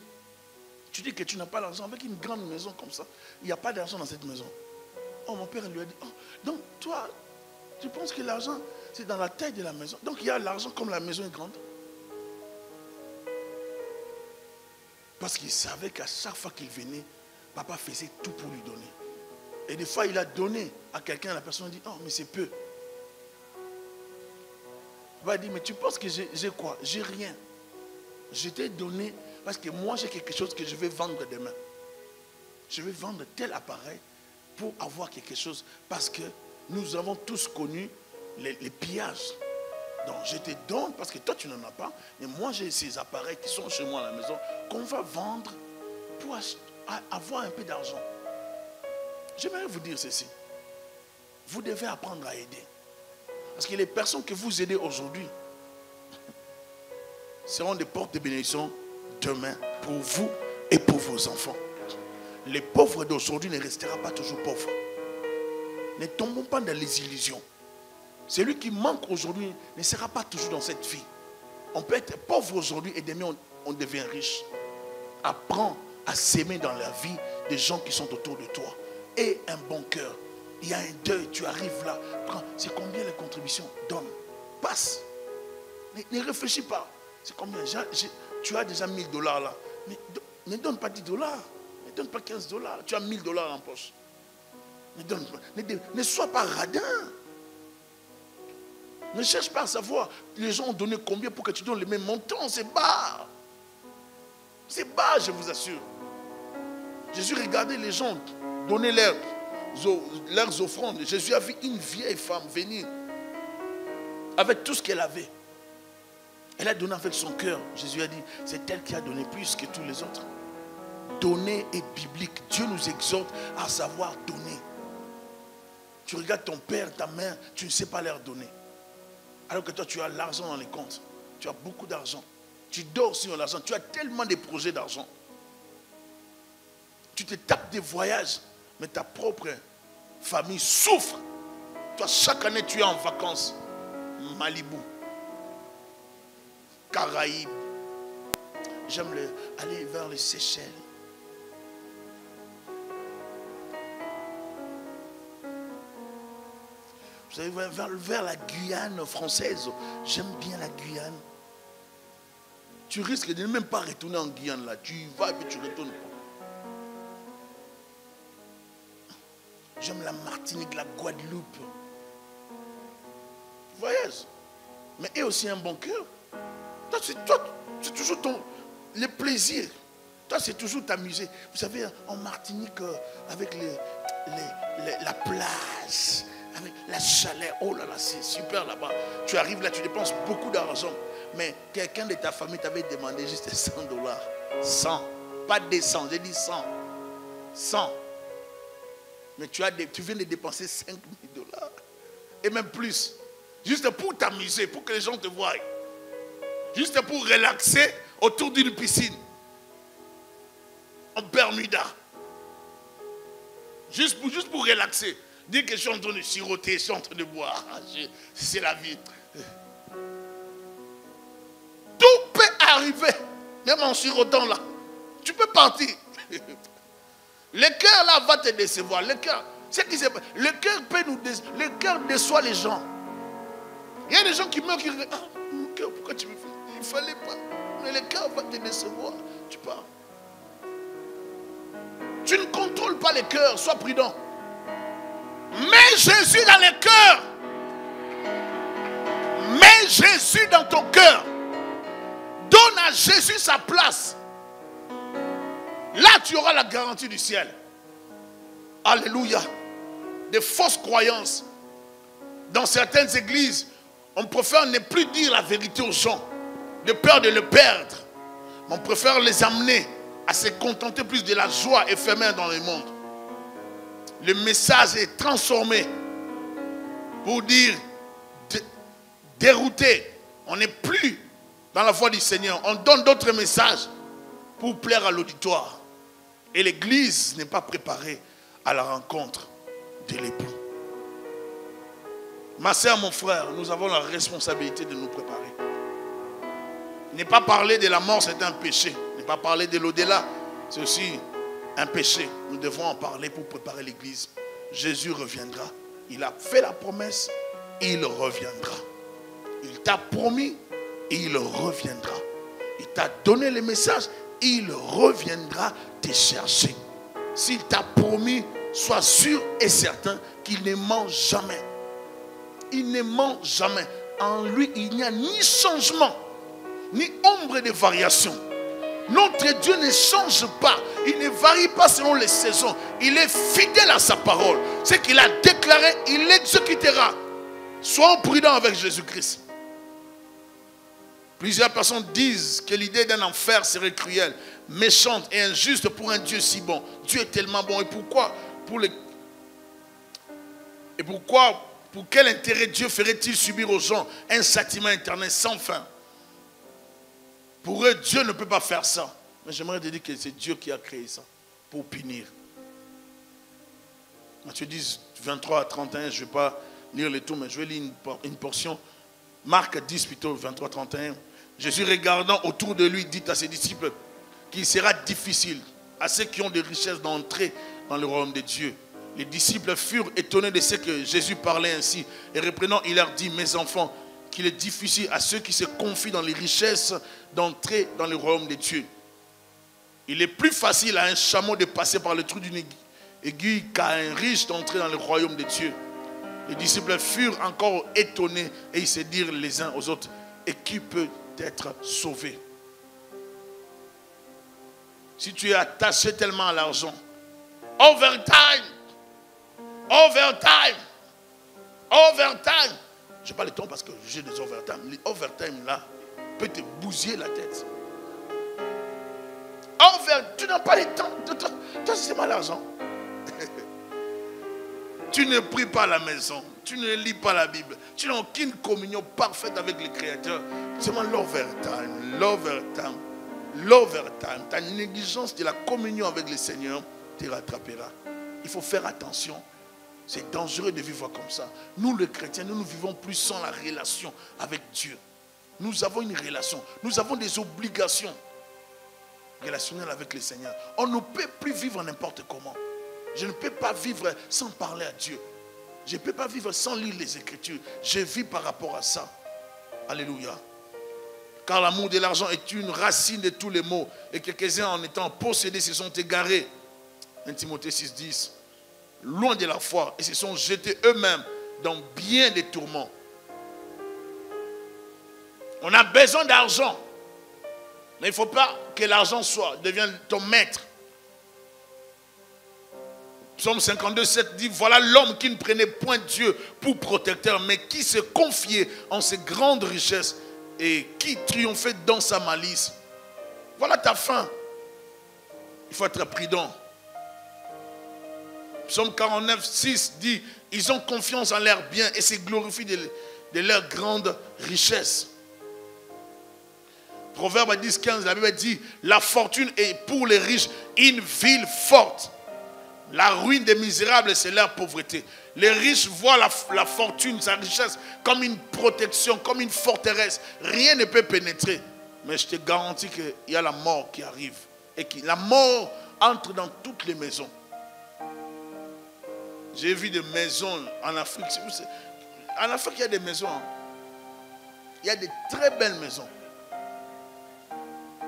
tu dis que tu n'as pas l'argent avec une grande maison comme ça, il n'y a pas d'argent dans cette maison. Oh, mon père lui a dit, oh, donc toi, tu penses que l'argent, c'est dans la taille de la maison. Donc il y a l'argent comme la maison est grande. Parce qu'il savait qu'à chaque fois qu'il venait, papa faisait tout pour lui donner. Et des fois, il a donné à quelqu'un, la personne dit, oh, mais c'est peu. Papa dit, mais tu penses que j'ai quoi? J'ai rien. Je t'ai donné parce que moi, j'ai quelque chose que je vais vendre demain. Je vais vendre tel appareil pour avoir quelque chose. Parce que nous avons tous connu les pillages. Donc je te donne parce que toi tu n'en as pas. Et moi j'ai ces appareils qui sont chez moi à la maison qu'on va vendre pour avoir un peu d'argent. J'aimerais vous dire ceci. Vous devez apprendre à aider. Parce que les personnes que vous aidez aujourd'hui seront des portes de bénédiction demain pour vous et pour vos enfants. Les pauvres d'aujourd'hui ne resteront pas toujours pauvres. Ne tombons pas dans les illusions. Celui qui manque aujourd'hui ne sera pas toujours dans cette vie. On peut être pauvre aujourd'hui et demain on devient riche. Apprends à s'aimer dans la vie des gens qui sont autour de toi. Et un bon cœur. Il y a un deuil, tu arrives là. Prends, c'est combien les contributions? Donne. Passe. Ne réfléchis pas. C'est combien? Tu as déjà $1000 là. Mais ne donne pas $10. Ne donne pas $15. Tu as $1000 en poche. Ne donne pas. Ne sois pas radin. Ne cherche pas à savoir les gens ont donné combien pour que tu donnes le même montant. C'est bas. C'est bas, je vous assure. Jésus regardait les gens donner leurs offrandes. Jésus a vu une vieille femme venir avec tout ce qu'elle avait. Elle a donné avec son cœur. Jésus a dit, c'est elle qui a donné plus que tous les autres. Donner est biblique. Dieu nous exhorte à savoir donner. Tu regardes ton père, ta mère, tu ne sais pas leur donner. Alors que toi, tu as l'argent dans les comptes. Tu as beaucoup d'argent. Tu dors sur l'argent. Tu as tellement de projets d'argent. Tu te tapes des voyages. Mais ta propre famille souffre. Toi, chaque année, tu es en vacances. Malibu. Caraïbes. J'aime aller vers les Seychelles. Vous savez, vers la Guyane française. J'aime bien la Guyane. Tu risques de ne même pas retourner en Guyane là. Tu y vas et puis tu ne retournes pas. J'aime la Martinique, la Guadeloupe. Voyage. Mais et aussi un bon cœur. Toi, c'est toujours le plaisir. Toi, c'est toujours t'amuser. Vous savez, en Martinique, avec la plage, avec la chaleur, oh là là, c'est super là-bas. Tu arrives là, tu dépenses beaucoup d'argent. Mais quelqu'un de ta famille t'avait demandé juste $100. 100. Pas 200, j'ai dit 100. 100. Mais tu viens de dépenser $5,000. Et même plus. Juste pour t'amuser, pour que les gens te voient. Juste pour relaxer autour d'une piscine. En Bermuda. Juste pour relaxer. Dire que je suis en train de siroter, je suis en train de boire. C'est la vie. Tout peut arriver. Même en sirotant là. Tu peux partir. Le cœur là va te décevoir. Le cœur, le cœur peut nous décevoir. Le cœur déçoit les gens. Il y a des gens qui meurent qui disent, ah, mon cœur, pourquoi tu me fais? Il ne fallait pas. Mais le cœur va te décevoir. Tu pars. Tu ne contrôles pas le cœur. Sois prudent. Mets Jésus dans le cœur. Mets Jésus dans ton cœur. Donne à Jésus sa place. Là, tu auras la garantie du ciel. Alléluia. Des fausses croyances. Dans certaines églises, on préfère ne plus dire la vérité aux gens, de peur de le perdre. On préfère les amener à se contenter plus de la joie éphémère dans le monde. Le message est transformé pour dire dérouté. On n'est plus dans la voie du Seigneur. On donne d'autres messages pour plaire à l'auditoire. Et l'église n'est pas préparée à la rencontre de l'époux. Ma soeur, mon frère, nous avons la responsabilité de nous préparer. Ne pas parler de la mort, c'est un péché. Ne pas parler de l'au-delà, c'est aussi un péché. Nous devons en parler pour préparer l'église. Jésus reviendra. Il a fait la promesse, il reviendra. Il t'a promis, il reviendra. Il t'a donné le message, il reviendra te chercher. S'il t'a promis, sois sûr et certain qu'il ne ment jamais. Il ne ment jamais. En lui, il n'y a ni changement, ni ombre de variation. Notre Dieu ne change pas. Il ne varie pas selon les saisons. Il est fidèle à sa parole. Ce qu'il a déclaré, il l'exécutera. Soyons prudents avec Jésus-Christ. Plusieurs personnes disent que l'idée d'un enfer serait cruelle, méchante et injuste pour un Dieu si bon. Dieu est tellement bon. Et pourquoi pour quel intérêt Dieu ferait-il subir aux gens un châtiment éternel sans fin? Pour eux, Dieu ne peut pas faire ça. Mais j'aimerais te dire que c'est Dieu qui a créé ça pour punir. Matthieu 10, 23 à 31, je ne vais pas lire le tout, mais je vais lire une portion. Marc 10 plutôt, 23 à 31. Jésus, regardant autour de lui, dit à ses disciples qu'il sera difficile à ceux qui ont des richesses d'entrer dans le royaume de Dieu. Les disciples furent étonnés de ce que Jésus parlait ainsi. Et reprenant, il leur dit, mes enfants, qu'il est difficile à ceux qui se confient dans les richesses d'entrer dans le royaume de Dieu. Il est plus facile à un chameau de passer par le trou d'une aiguille qu'à un riche d'entrer dans le royaume de Dieu. Les disciples furent encore étonnés et ils se dirent les uns aux autres, et qui peut être sauvé? Si tu es attaché tellement à l'argent, overtime, overtime, overtime. Je n'ai pas le temps parce que j'ai des overtime. Les overtime là peut te bousiller la tête. Tu n'as pas le temps. Toi, c'est mal l'argent. Tu ne pries pas à la maison. Tu ne lis pas la Bible. Tu n'as aucune communion parfaite avec le Créateur. C'est seulement l'overtime, l'overtime, l'overtime. Ta négligence de la communion avec le Seigneur te rattrapera. Il faut faire attention. C'est dangereux de vivre comme ça. Nous, les chrétiens, nous ne vivons plus sans la relation avec Dieu. Nous avons une relation. Nous avons des obligations relationnelles avec le Seigneur. On ne peut plus vivre n'importe comment. Je ne peux pas vivre sans parler à Dieu. Je ne peux pas vivre sans lire les Écritures. Je vis par rapport à ça. Alléluia. Car l'amour de l'argent est une racine de tous les maux. Et quelques-uns, en étant possédés, se sont égarés. 1 Timothée 6,10. Loin de la foi, et se sont jetés eux-mêmes dans bien des tourments. On a besoin d'argent, mais il ne faut pas que l'argent devienne ton maître. Psaume 52, 7 dit, voilà l'homme qui ne prenait point Dieu pour protecteur, mais qui se confiait en ses grandes richesses et qui triomphait dans sa malice. Voilà ta fin. Il faut être prudent. Psaume 49, 6 dit, ils ont confiance en leurs biens et se glorifient de leur grande richesse. Proverbe 10, 15, la Bible dit, la fortune est pour les riches une ville forte. La ruine des misérables, c'est leur pauvreté. Les riches voient la fortune, sa richesse, comme une protection, comme une forteresse. Rien ne peut pénétrer. Mais je te garantis qu'il y a la mort qui arrive. Et que la mort entre dans toutes les maisons. J'ai vu des maisons en Afrique. En Afrique, il y a des maisons. Il y a des très belles maisons.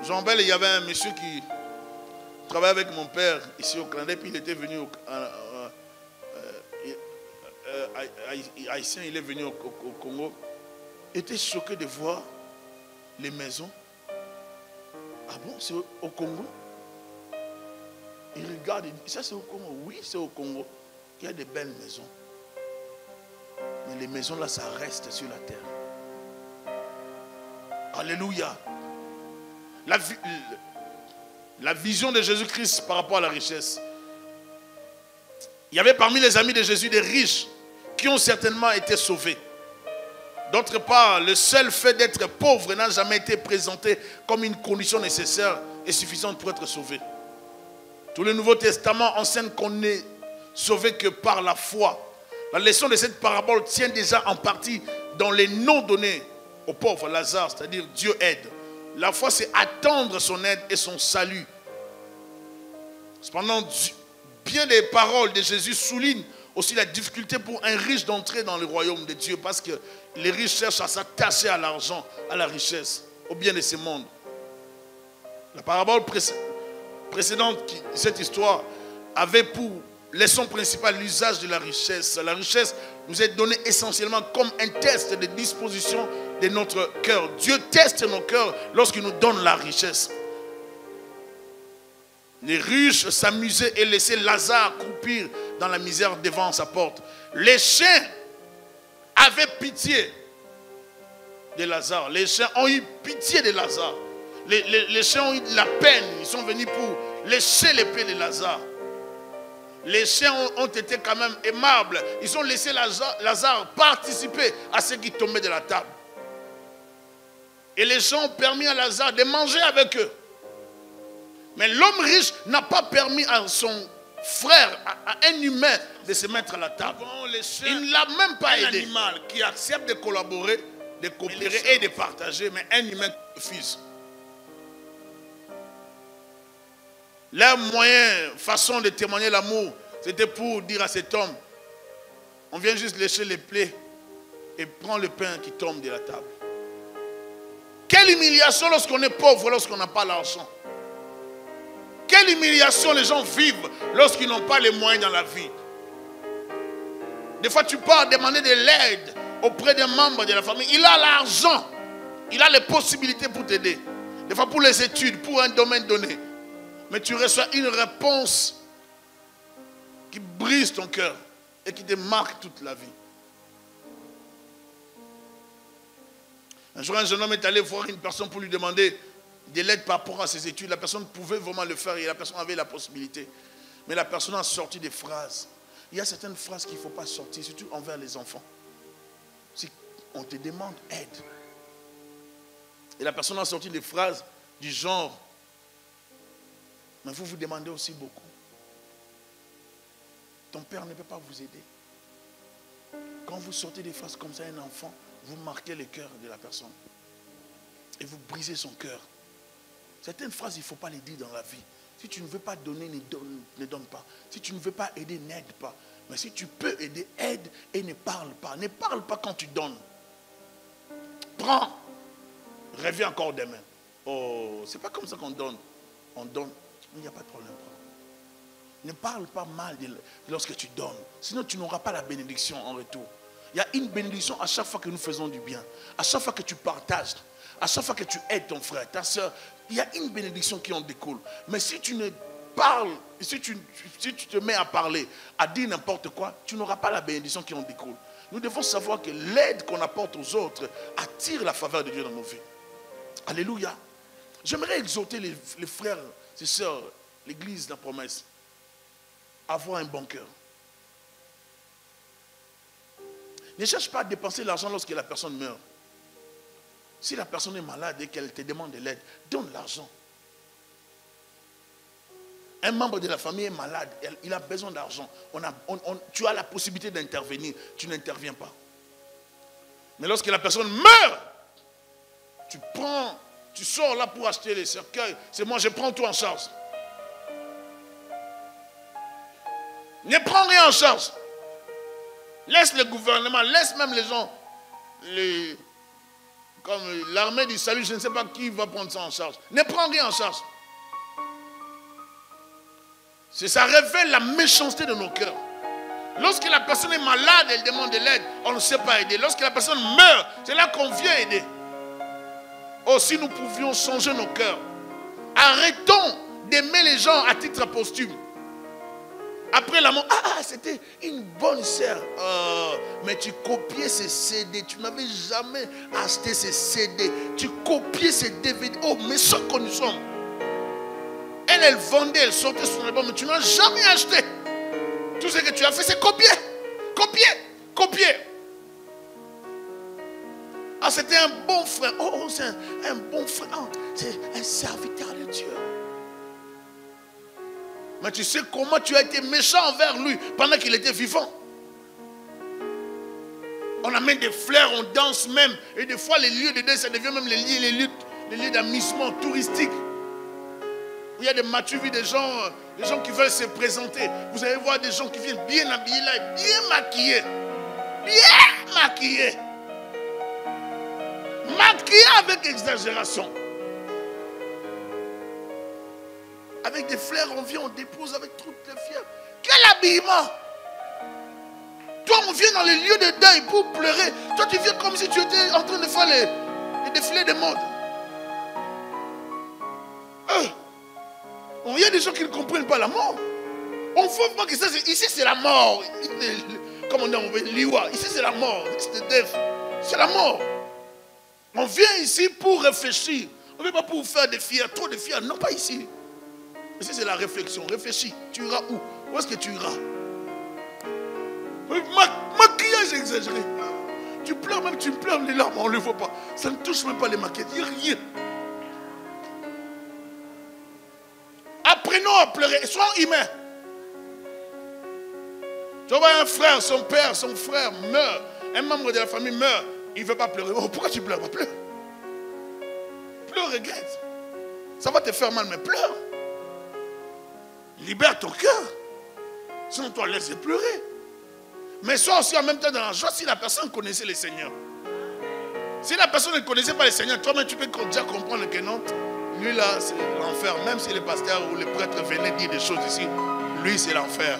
Jean-Bel, il y avait un monsieur qui travaillait avec mon père ici au Canada. Puis il était venu haïtien, il est venu au Congo. Il était choqué de voir les maisons. Ah bon, c'est au Congo? Il regarde, il dit, ça c'est au Congo? Oui, c'est au Congo. Il y a des belles maisons. Mais les maisons là, ça reste sur la terre. Alléluia. La vision de Jésus-Christ par rapport à la richesse. Il y avait parmi les amis de Jésus des riches qui ont certainement été sauvés. D'autre part, le seul fait d'être pauvre n'a jamais été présenté comme une condition nécessaire et suffisante pour être sauvé. Tout le Nouveau Testament enseigne qu'on n'est sauvé que par la foi. La leçon de cette parabole tient déjà en partie dans les noms donnés au pauvre Lazare, c'est-à-dire Dieu aide. La foi, c'est attendre son aide et son salut. Cependant, bien des paroles de Jésus soulignent aussi la difficulté pour un riche d'entrer dans le royaume de Dieu, parce que les riches cherchent à s'attacher à l'argent, à la richesse, au bien de ce monde. La parabole précédente, cette histoire, avait pour leçon principale l'usage de la richesse. La richesse nous est donnée essentiellement comme un test de disposition de notre cœur. Dieu teste nos cœurs lorsqu'il nous donne la richesse. Les riches s'amusaient et laissaient Lazare croupir dans la misère devant sa porte. Les chiens avaient pitié de Lazare. Les chiens ont eu pitié de Lazare. Les chiens ont eu de la peine. Ils sont venus pour lécher l'épée de Lazare. Les chiens ont été quand même aimables. Ils ont laissé Lazare participer à ce qui tombait de la table. Et les gens ont permis à Lazare de manger avec eux. Mais l'homme riche n'a pas permis à son frère, à un humain, de se mettre à la table. Il ne l'a même pas aidé. Un animal qui accepte de collaborer de coopérer et de partager, mais un humain refuse. Leur moyen, façon de témoigner l'amour, c'était pour dire à cet homme, on vient juste lécher les plaies et prendre le pain qui tombe de la table. Quelle humiliation lorsqu'on est pauvre, lorsqu'on n'a pas l'argent. Quelle humiliation les gens vivent lorsqu'ils n'ont pas les moyens dans la vie. Des fois tu pars demander de l'aide auprès d'un membre de la famille. Il a l'argent, il a les possibilités pour t'aider. Des fois pour les études, pour un domaine donné. Mais tu reçois une réponse qui brise ton cœur et qui te marque toute la vie. Un jour, un jeune homme est allé voir une personne pour lui demander de l'aide par rapport à ses études. La personne pouvait vraiment le faire et la personne avait la possibilité. Mais la personne a sorti des phrases. Il y a certaines phrases qu'il ne faut pas sortir, surtout envers les enfants. Si on te demande aide. Et la personne a sorti des phrases du genre, mais vous vous demandez aussi beaucoup. Ton père ne peut pas vous aider. Quand vous sortez des phrases comme ça à un enfant, vous marquez le cœur de la personne. Et vous brisez son cœur. Certaines phrases, il ne faut pas les dire dans la vie. Si tu ne veux pas donner, ne donne pas. Si tu ne veux pas aider, n'aide pas. Mais si tu peux aider, aide et ne parle pas. Ne parle pas quand tu donnes. Prends. Reviens encore demain. Oh, c'est pas comme ça qu'on donne. On donne. Il n'y a pas de problème. Ne parle pas mal lorsque tu donnes. Sinon, tu n'auras pas la bénédiction en retour. Il y a une bénédiction à chaque fois que nous faisons du bien. À chaque fois que tu partages. À chaque fois que tu aides ton frère, ta soeur. Il y a une bénédiction qui en découle. Mais si tu ne parles, si tu te mets à parler, à dire n'importe quoi, tu n'auras pas la bénédiction qui en découle. Nous devons savoir que l'aide qu'on apporte aux autres attire la faveur de Dieu dans nos vies. Alléluia. J'aimerais exhorter les frères et sœurs, l'église de la promesse, à avoir un bon cœur. Ne cherche pas à dépenser l'argent lorsque la personne meurt. Si la personne est malade et qu'elle te demande de l'aide, donne l'argent. Un membre de la famille est malade, il a besoin d'argent. Tu as la possibilité d'intervenir, tu n'interviens pas. Mais lorsque la personne meurt, tu sors là pour acheter les cercueils. C'est moi, je prends tout en charge. Ne prends rien en charge. Laisse le gouvernement, laisse même les gens, comme l'armée du salut, je ne sais pas qui va prendre ça en charge. Ne prends rien en charge. Ça révèle la méchanceté de nos cœurs. Lorsque la personne est malade, elle demande de l'aide, on ne sait pas aider. Lorsque la personne meurt, c'est là qu'on vient aider. Oh, si nous pouvions changer nos cœurs. Arrêtons d'aimer les gens à titre posthume. Après la mort, c'était une bonne sœur. Mais tu copiais ces CD. Tu n'avais jamais acheté ces CD. Tu copiais ces DVD. Oh, mais ce que nous sommes. Elle vendait, elle sortait son album, mais tu n'as jamais acheté. Tout ce que tu as fait, c'est copier. Copier. Copier. Ah, c'était un bon frère. Oh, c'est un bon frère. Oh, c'est un serviteur de Dieu. Mais tu sais comment tu as été méchant envers lui pendant qu'il était vivant. On amène des fleurs, on danse même. Et des fois, les lieux de danse, ça devient même les lieux d'amusement touristique. Il y a des matures, des gens qui veulent se présenter. Vous allez voir des gens qui viennent bien habillés là, bien maquillés. Bien maquillés. Maquillés avec exagération. Avec des fleurs, on vient, on dépose avec toutes les fleurs. Quel habillement! Toi, on vient dans les lieux de deuil pour pleurer. Toi, tu viens comme si tu étais en train de faire les défilés de mode. Il y a des gens qui ne comprennent pas la mort. On ne faut pas que ça, ici c'est la mort. Comme on dit, on veut liwa. Ici c'est la mort. C'est la mort. On vient ici pour réfléchir. On ne vient pas pour faire des fiers, trop de fiers. Non, pas ici. Ici c'est la réflexion. Réfléchis. Tu iras où? Où est-ce que tu iras? Maquillage exagéré. Tu pleures même, tu pleures les larmes, on ne le voit pas. Ça ne touche même pas les maquillettes. Il n'y a rien. Apprenons à pleurer. Sois humain. Tu vois un frère, son père, son frère meurt. Un membre de la famille meurt. Il ne veut pas pleurer. Oh, pourquoi tu pleures? Pleure. Pleure, regrette. Ça va te faire mal, mais pleure. Libère ton cœur. Sinon, toi, laisse pleurer. Mais sois aussi en même temps dans la joie si la personne connaissait le Seigneur. Si la personne ne connaissait pas le Seigneur, toi-même, tu peux déjà comprendre que non, lui là, c'est l'enfer. Même si le pasteur ou le prêtre venait dire des choses ici, lui, c'est l'enfer.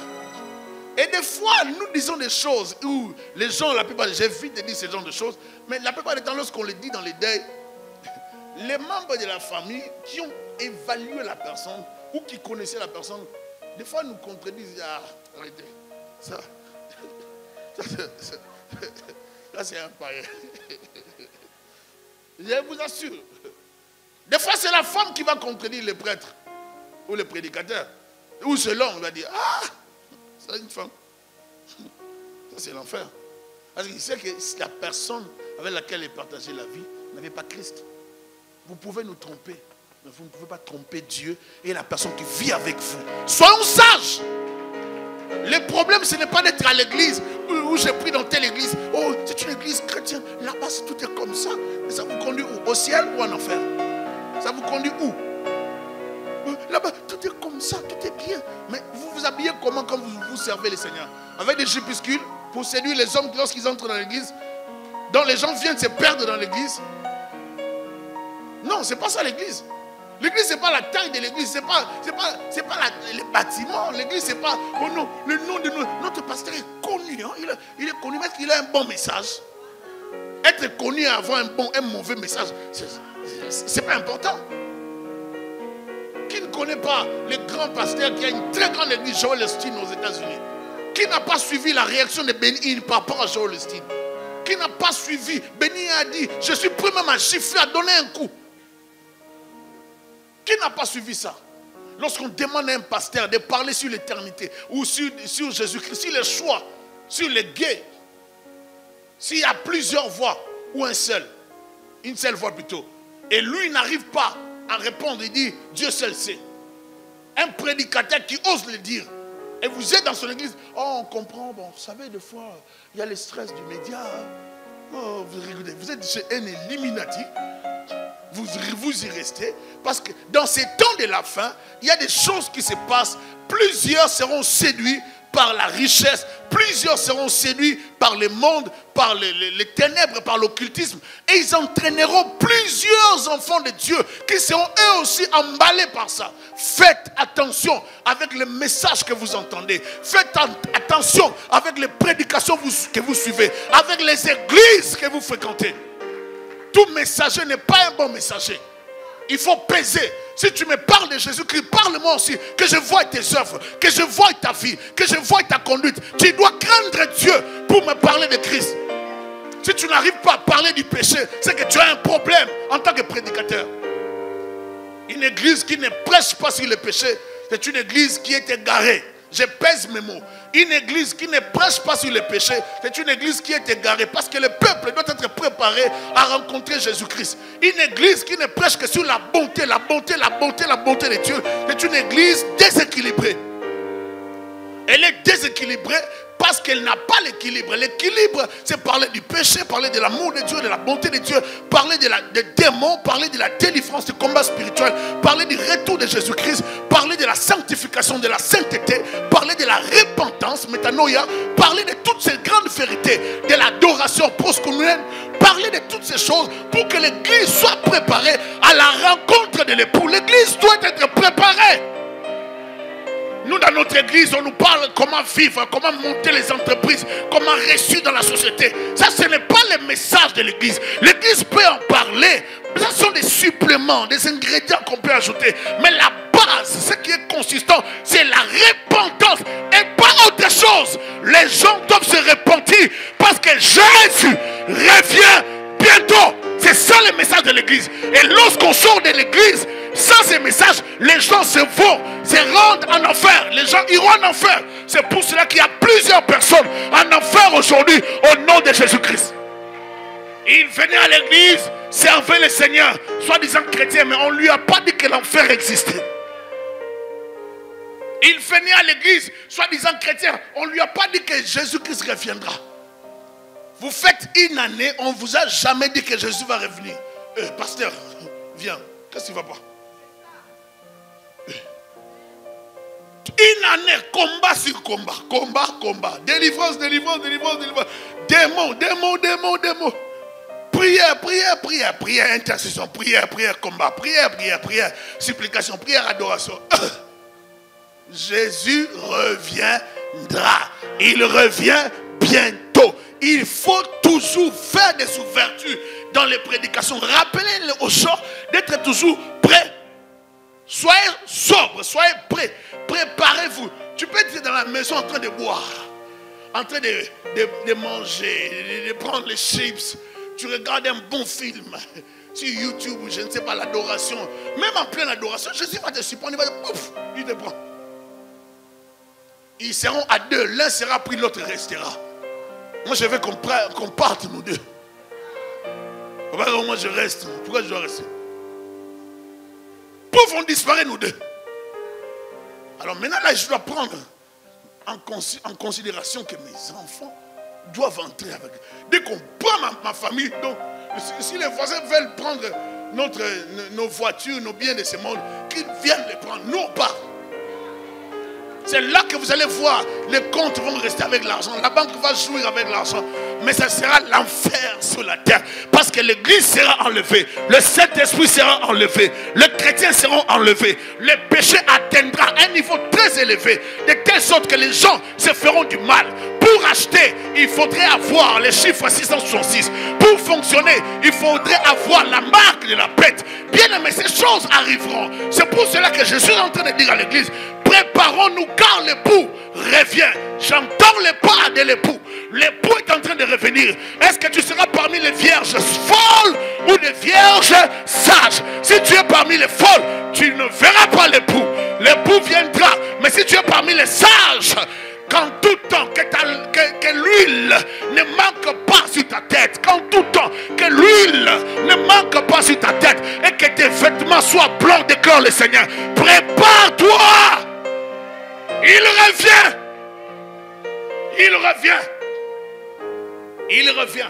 Et des fois, nous disons des choses où les gens, la plupart, j'évite de dire ce genre de choses, mais la plupart du temps, lorsqu'on les dit dans les deuils, les membres de la famille qui ont évalué la personne ou qui connaissaient la personne, des fois nous contredisent. Ah, arrêtez, ça c'est un païen. Je vous assure. Des fois, c'est la femme qui va contredire le prêtre ou le prédicateur. Ou c'est l'homme, il va dire, ah, c'est une femme. Ça, c'est l'enfer. Parce qu'il sait que la personne avec laquelle il partageait la vie n'avait pas Christ. Vous pouvez nous tromper, mais vous ne pouvez pas tromper Dieu et la personne qui vit avec vous. Soyons sages. Le problème, ce n'est pas d'être à l'église où j'ai pris dans telle église. Oh, c'est une église chrétienne. Là-bas, tout est comme ça. Mais ça vous conduit où? Au ciel ou en enfer? Ça vous conduit où? Là-bas, tout est comme ça, tout est bien. Mais vous vous habillez comment quand vous servez le Seigneur? Avec des jupuscules pour séduire les hommes lorsqu'ils entrent dans l'église, dont les gens viennent se perdre dans l'église. Non, ce n'est pas ça l'église. L'église, ce n'est pas la taille de l'église, ce n'est pas les bâtiments. L'église, ce n'est pas oh non, le nom de notre pasteur est connu. Hein? Il est connu parce qu'il a un bon message. Être connu et avoir un mauvais message, ce n'est pas important. Qui ne connaît pas le grand pasteur qui a une très grande église, Joel Osteen, aux États-Unis? Qui n'a pas suivi la réaction de Benny Hinn par rapport à Joel Osteen? Qui n'a pas suivi? Benny a dit, je suis prêt même à gifler, à donner un coup. Qui n'a pas suivi ça? Lorsqu'on demande à un pasteur de parler sur l'éternité ou sur Jésus-Christ, sur le choix, sur les gays, s'il y a plusieurs voix ou une seule voix plutôt, et lui n'arrive pas à répondre, il dit Dieu seul sait. Un prédicateur qui ose le dire, et vous êtes dans son église, oh on comprend, bon, vous savez, des fois, il y a le stress du média, oh, vous êtes chez un Illuminati. Vous y restez, parce que dans ces temps de la fin, il y a des choses qui se passent. Plusieurs seront séduits par la richesse, plusieurs seront séduits par le monde, par les ténèbres, par l'occultisme, et ils entraîneront plusieurs enfants de Dieu qui seront eux aussi emballés par ça. Faites attention avec le message que vous entendez, faites attention avec les prédications que vous suivez, avec les églises que vous fréquentez. Tout messager n'est pas un bon messager. Il faut peser. Si tu me parles de Jésus-Christ, parle-moi aussi. Que je voie tes œuvres, que je voie ta vie, que je voie ta conduite. Tu dois craindre Dieu pour me parler de Christ. Si tu n'arrives pas à parler du péché, c'est que tu as un problème en tant que prédicateur. Une église qui ne prêche pas sur le péché, c'est une église qui est égarée. Je pèse mes mots. Une église qui ne prêche pas sur le péché, c'est une église qui est égarée parce que le peuple doit être préparé à rencontrer Jésus-Christ. Une église qui ne prêche que sur la bonté, la bonté, la bonté, la bonté de Dieu, c'est une église déséquilibrée. Elle est déséquilibrée parce qu'elle n'a pas l'équilibre. L'équilibre, c'est parler du péché, parler de l'amour de Dieu, de la bonté de Dieu, parler des démons, parler de la délivrance, du combat spirituel, parler du retour de Jésus-Christ, parler de la sanctification, de la sainteté, parler de la repentance, métanoïa, parler de toutes ces grandes vérités, de l'adoration postcommunienne, parler de toutes ces choses pour que l'église soit préparée à la rencontre de l'époux. L'église doit être préparée. Nous, dans notre église, on nous parle comment vivre, comment monter les entreprises, comment réussir dans la société. Ça, ce n'est pas le message de l'église. L'église peut en parler. Ce sont des suppléments, des ingrédients qu'on peut ajouter. Mais la base, ce qui est consistant, c'est la repentance et pas autre chose. Les gens doivent se repentir parce que Jésus revient bientôt. C'est ça le message de l'église. Et lorsqu'on sort de l'église, sans ces messages, les gens se vont, se rendent en enfer. Les gens iront en enfer. C'est pour cela qu'il y a plusieurs personnes en enfer aujourd'hui au nom de Jésus-Christ. Ils venaient à l'église, servaient le Seigneur, soi-disant chrétien, mais on ne lui a pas dit que l'enfer existait. Il venait à l'église, soi-disant chrétien, on ne lui a pas dit que Jésus-Christ reviendra. Vous faites une année, on ne vous a jamais dit que Jésus va revenir. Pasteur, viens. Qu'est-ce qui ne va pas? Une année, combat sur combat. Combat, combat. Délivrance, délivrance, délivrance, délivrance. Démons, démons, démons, démons. Prière, prière, prière, prière, intercession, prière, prière, combat, prière, prière, prière, supplication, prière, adoration. Jésus reviendra. Il revient bientôt. Il faut toujours faire des ouvertures dans les prédications. Rappelez aux gens d'être toujours prêts. Soyez sobres, soyez prêts. Préparez-vous. Tu peux être dans la maison en train de boire, en train de manger, de prendre les chips. Tu regardes un bon film sur YouTube, je ne sais pas, l'adoration. Même en pleine adoration, Jésus va te surprendre. Il va dire, pouf, il te prend. Ils seront à deux. L'un sera pris, l'autre restera. Moi, je veux qu'on parte, nous deux. Moi, je reste. Pourquoi je dois rester? Pouf, on disparaît, nous deux. Alors maintenant, là, je dois prendre en considération que mes enfants doivent entrer avec. Dès qu'on prend ma famille, donc, si les voisins veulent prendre nos voitures, nos biens de ce monde, qu'ils viennent les prendre, nous pas. C'est là que vous allez voir, les comptes vont rester avec l'argent, la banque va jouir avec l'argent, mais ça sera l'enfer sur la terre, parce que l'église sera enlevée, le Saint-Esprit sera enlevé, les chrétiens seront enlevés, le péché atteindra un niveau très élevé, de telle sorte que les gens se feront du mal. Pour acheter, il faudrait avoir les chiffres 666. Pour fonctionner, il faudrait avoir la marque de la bête. Bien aimé, ces choses arriveront. C'est pour cela que je suis en train de dire à l'église, préparons-nous car l'époux revient. J'entends les pas de l'époux. L'époux est en train de revenir. Est-ce que tu seras parmi les vierges folles ou les vierges sages? Si tu es parmi les folles, tu ne verras pas l'époux. L'époux viendra. Mais si tu es parmi les sages, qu'en tout temps, que l'huile ne manque pas sur ta tête. Qu'en tout temps, que l'huile ne manque pas sur ta tête. Et que tes vêtements soient blancs, déclare le Seigneur. Prépare-toi. Il revient. Il revient. Il revient.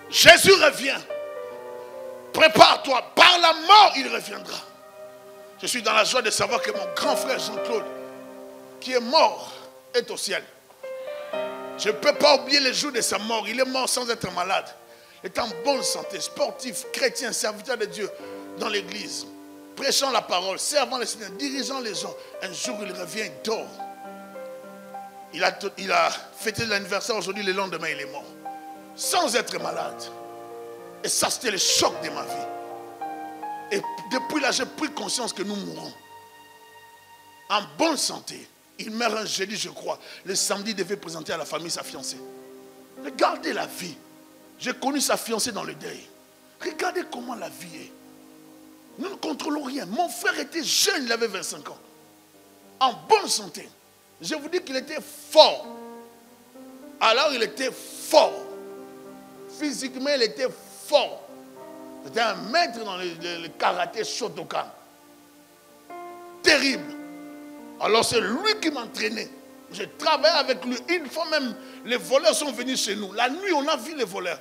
Jésus revient. Prépare-toi. Par la mort, il reviendra. Je suis dans la joie de savoir que mon grand frère Jean-Claude, qui est mort, est au ciel. Je ne peux pas oublier les jours de sa mort. Il est mort sans être malade. Il est en bonne santé, sportif, chrétien, serviteur de Dieu dans l'église, prêchant la parole, servant les Seigneur, dirigeant les gens. Un jour, il revient, il dort. Il a fêté l'anniversaire aujourd'hui, le lendemain, il est mort. Sans être malade. Et ça, c'était le choc de ma vie. Et depuis là, j'ai pris conscience que nous mourrons. En bonne santé. Il meurt un jeudi, je crois. Le samedi, il devait présenter à la famille sa fiancée. Regardez la vie. J'ai connu sa fiancée dans le deuil. Regardez comment la vie est. Nous ne contrôlons rien. Mon frère était jeune, il avait 25 ans. En bonne santé. Je vous dis qu'il était fort. Alors il était fort. Physiquement, il était fort. C'était un maître dans le karaté Shotokan. Terrible. Alors c'est lui qui m'entraînait. J'ai travaillé avec lui. Une fois même, les voleurs sont venus chez nous. La nuit, on a vu les voleurs.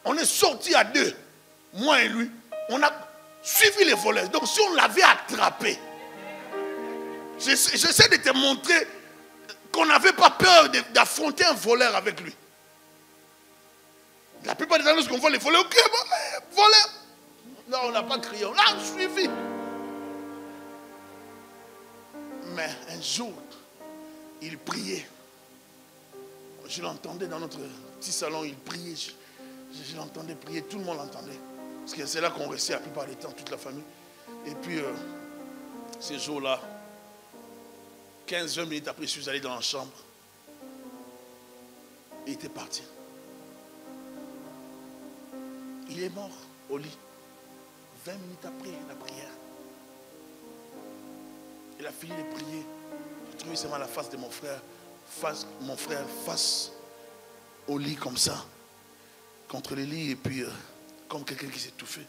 On est sortis à deux, moi et lui. On a suivi les voleurs. Donc si on l'avait attrapé, j'essaie de te montrer qu'on n'avait pas peur d'affronter un voleur avec lui. La plupart des temps, lorsqu'on voit les voleurs, ok, voleur. Non, on n'a pas crié, on l'a suivi. Mais un jour, il priait. Je l'entendais dans notre petit salon, il priait. Je l'entendais prier, tout le monde l'entendait. Parce que c'est là qu'on restait la plupart du temps, toute la famille. Et puis, ces jours-là, 15-20 minutes après, je suis allé dans la chambre. Il était parti. Il est mort au lit. 20 minutes après la prière. Il a fini de prier. J'ai trouvé seulement la face de mon frère. Face au lit comme ça. Contre le lit. Et puis, comme quelqu'un qui s'est étouffé.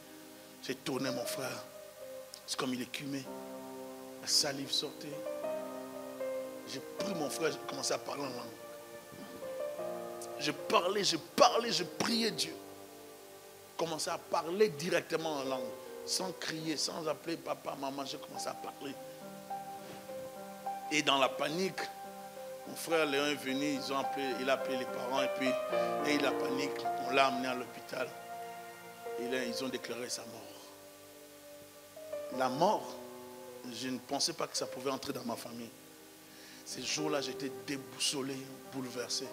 J'ai tourné mon frère. C'est comme il écumait. La salive sortait. J'ai pris mon frère, j'ai commencé à parler en langue. Je parlais, je priais Dieu. Je commençais à parler directement en langue, sans crier, sans appeler papa, maman. Je commençais à parler. Et dans la panique, mon frère Léon est venu, il a appelé les parents et puis il a paniqué. On l'a amené à l'hôpital. Et là, ils ont déclaré sa mort. La mort, je ne pensais pas que ça pouvait entrer dans ma famille. Ces jours-là, j'étais déboussolé, bouleversé.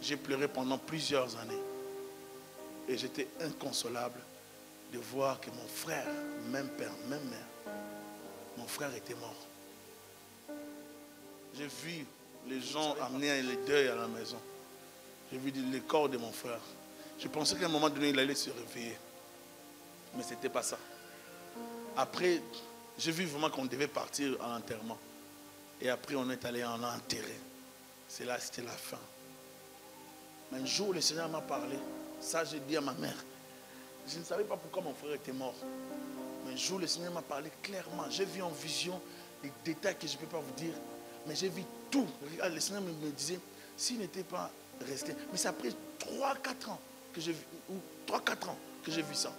J'ai pleuré pendant plusieurs années. Et j'étais inconsolable de voir que mon frère, même père, même mère, mon frère était mort. J'ai vu les gens amener les deuils à la maison. J'ai vu le corps de mon frère. Je pensais qu'à un moment donné, il allait se réveiller. Mais ce n'était pas ça. Après, j'ai vu vraiment qu'on devait partir à l'enterrement. Et après, on est allé en enterrer. C'est là, c'était la fin. Mais un jour, le Seigneur m'a parlé. Ça, j'ai dit à ma mère. Je ne savais pas pourquoi mon frère était mort. Mais un jour, le Seigneur m'a parlé clairement. J'ai vu en vision des détails que je ne peux pas vous dire. Mais j'ai vu tout. Le Seigneur me disait, s'il n'était pas resté. Mais c'est après 3-4 ans que j'ai vu, ou 3-4 ans que j'ai vu ça.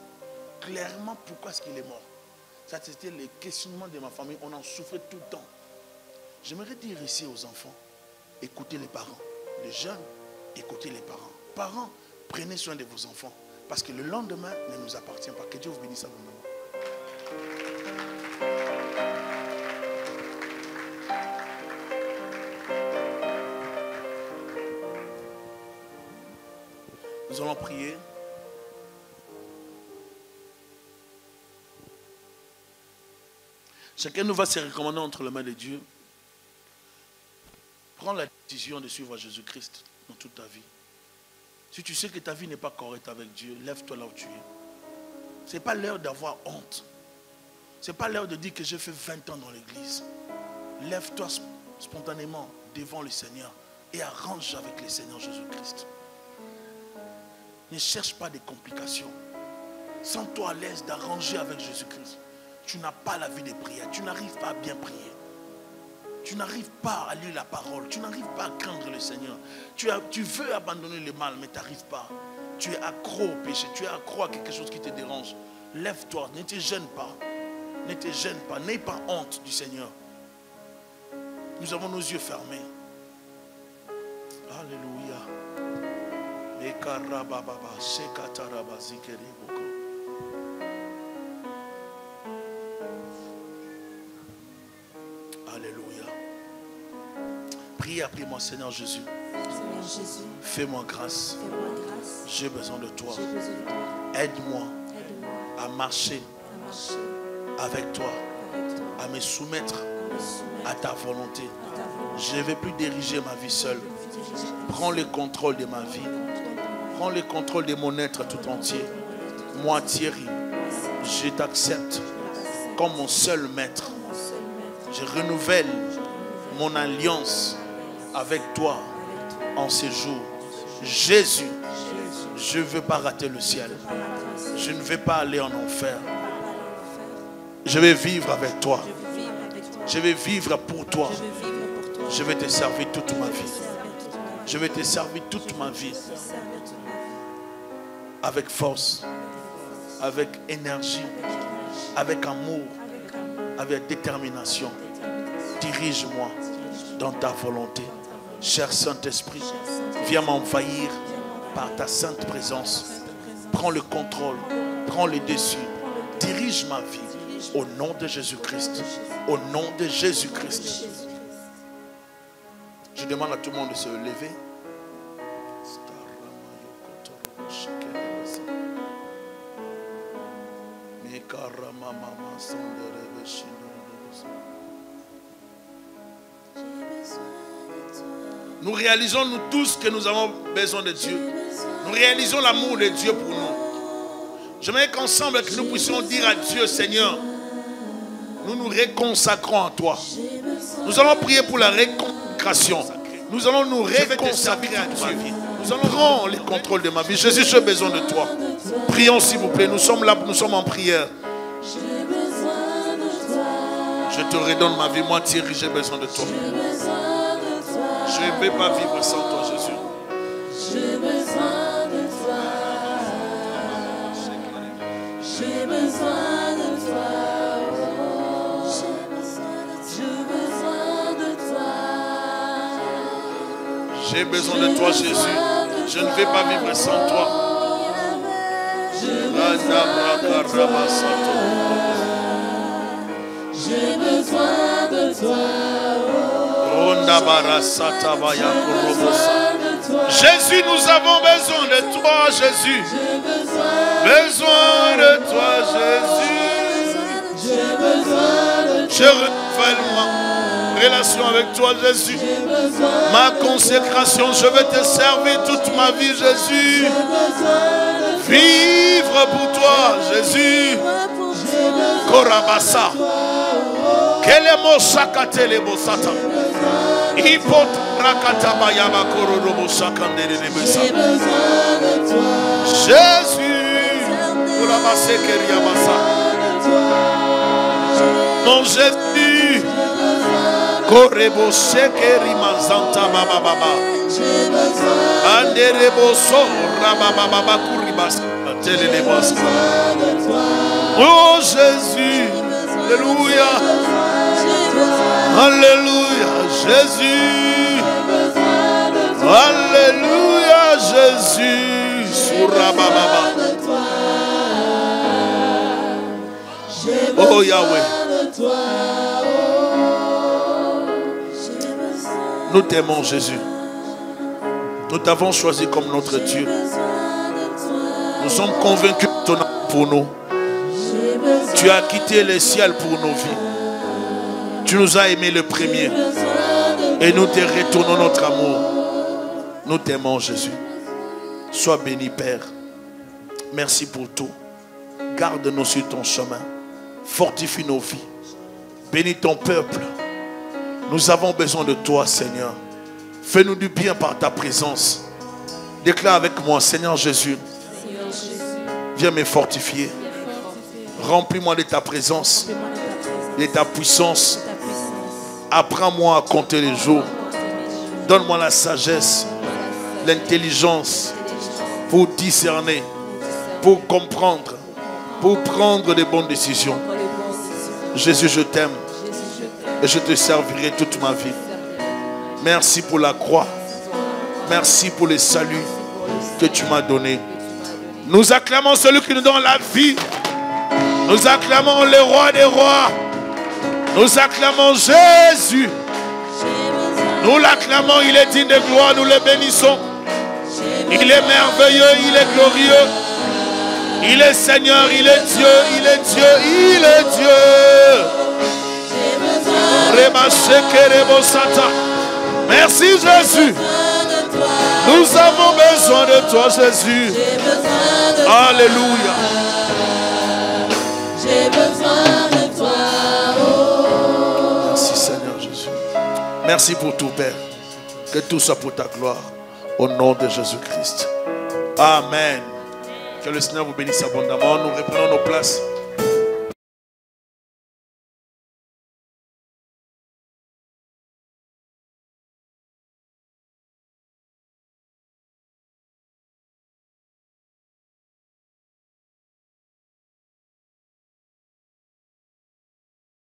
Clairement, pourquoi est-ce qu'il est mort? Ça, c'était les questionnements de ma famille. On en souffrait tout le temps. J'aimerais dire ici aux enfants, écoutez les parents. Les jeunes, écoutez les parents. Parents, prenez soin de vos enfants. Parce que le lendemain ne nous appartient pas. Que Dieu vous bénisse à vous-même. Nous allons prier. Chacun nous va se recommander entre les mains de Dieu. Prends la décision de suivre Jésus-Christ dans toute ta vie. Si tu sais que ta vie n'est pas correcte avec Dieu, lève-toi là où tu es. Ce n'est pas l'heure d'avoir honte. Ce n'est pas l'heure de dire que j'ai fait 20 ans dans l'église. Lève-toi spontanément devant le Seigneur et arrange avec le Seigneur Jésus-Christ. Ne cherche pas des complications. Sens-toi à l'aise d'arranger avec Jésus-Christ. Tu n'as pas la vie de prière. Tu n'arrives pas à bien prier. Tu n'arrives pas à lire la parole. Tu n'arrives pas à craindre le Seigneur. Tu veux abandonner le mal, mais tu n'arrives pas. Tu es accro au péché. Tu es accro à quelque chose qui te dérange. Lève-toi. Ne te gêne pas. Ne te gêne pas. N'aie pas honte du Seigneur. Nous avons nos yeux fermés. Alléluia. Alléluia. Prie-moi, Seigneur Jésus. Seigneur Jésus, Fais-moi grâce. fais-moi grâce. J'ai besoin de toi. J'ai besoin de toi. Aide-moi Aide-moi à marcher à marcher avec toi, avec toi, à me soumettre à me soumettre à ta volonté. à ta volonté. Je ne vais plus diriger ma vie seule. Je veux diriger ma vie. Prends le contrôle de ma vie. Prends le contrôle de mon être tout entier. Moi, Thierry, je t'accepte comme mon seul maître. Mon seul maître, Je renouvelle mon alliance avec toi en ces jours. Jésus, je ne veux pas rater le ciel. Je ne vais pas aller en enfer. Je vais vivre avec toi. Je vais vivre pour toi. Je vais te servir toute ma vie. Je vais te servir toute ma vie. Avec force, avec énergie, avec amour, avec détermination. Dirige-moi dans ta volonté. Cher Saint-Esprit, viens m'envahir par ta sainte présence. Prends le contrôle, prends le dessus. Dirige ma vie au nom de Jésus-Christ. Au nom de Jésus-Christ. Je demande à tout le monde de se lever. Nous réalisons nous tous que nous avons besoin de Dieu. Nous réalisons l'amour de Dieu pour nous. J'aimerais qu'ensemble que nous puissions dire à Dieu, Seigneur, nous nous réconsacrons à toi. Nous allons prier pour la réconsécration. Nous allons nous réconsacrer à Dieu. Nous allons prendre le contrôle de ma vie. Jésus, j'ai besoin de toi. Prions s'il vous plaît. Nous sommes là, nous sommes en prière. Je te redonne ma vie. Moi, Thierry, j'ai besoin de toi. Je ne vais pas vivre sans toi, Jésus. J'ai besoin de toi. J'ai besoin de toi, Jésus. Je ne vais pas vivre sans toi. J'ai besoin de toi. Jésus, nous avons besoin de toi, Jésus. Besoin de toi, Jésus. Je renouvelle ma relation avec toi, Jésus. Ma consécration, je veux te servir toute ma vie, Jésus. Vivre pour toi, Jésus. Korabasa. Kelemo sakatele bosata. Ipot rakataba yaba kororobo sakandele lebesa. Jésus. Korabase keriabasa. Mon Jésus. Korebo sekeri mazanta baba baba. Anderebo so rababa baba kuribas. Telelebas. Oh Jésus. Alléluia. Alléluia, Jésus. Alléluia, Jésus. Surabababa. Oh Yahweh. Nous t'aimons, Jésus. Nous t'avons choisi comme notre Dieu. Nous sommes convaincus de ton amour pour nous. Tu as quitté le ciel pour nos vies. Tu nous as aimés le premier. Et nous te retournons notre amour. Nous t'aimons, Jésus. Sois béni, Père. Merci pour tout. Garde-nous sur ton chemin. Fortifie nos vies. Bénis ton peuple. Nous avons besoin de toi, Seigneur. Fais-nous du bien par ta présence. Déclare avec moi, Seigneur Jésus. Viens me fortifier. Remplis-moi de ta présence, de ta puissance. Apprends-moi à compter les jours. Donne-moi la sagesse, l'intelligence pour discerner, pour comprendre, pour prendre de bonnes décisions. Jésus, je t'aime et je te servirai toute ma vie. Merci pour la croix. Merci pour le salut que tu m'as donné. Nous acclamons celui qui nous donne la vie. Nous acclamons le roi des rois. Nous acclamons Jésus. Nous l'acclamons, il est digne de gloire, nous le bénissons. Il est merveilleux, il est glorieux. Il est Seigneur, il est Dieu, il est Dieu, il est Dieu. Merci Jésus. Nous avons besoin de toi, Jésus. Alléluia. J'ai besoin de toi. Merci Seigneur Jésus. Merci pour tout, Père. Que tout soit pour ta gloire. Au nom de Jésus-Christ. Amen. Que le Seigneur vous bénisse abondamment. Nous reprenons nos places.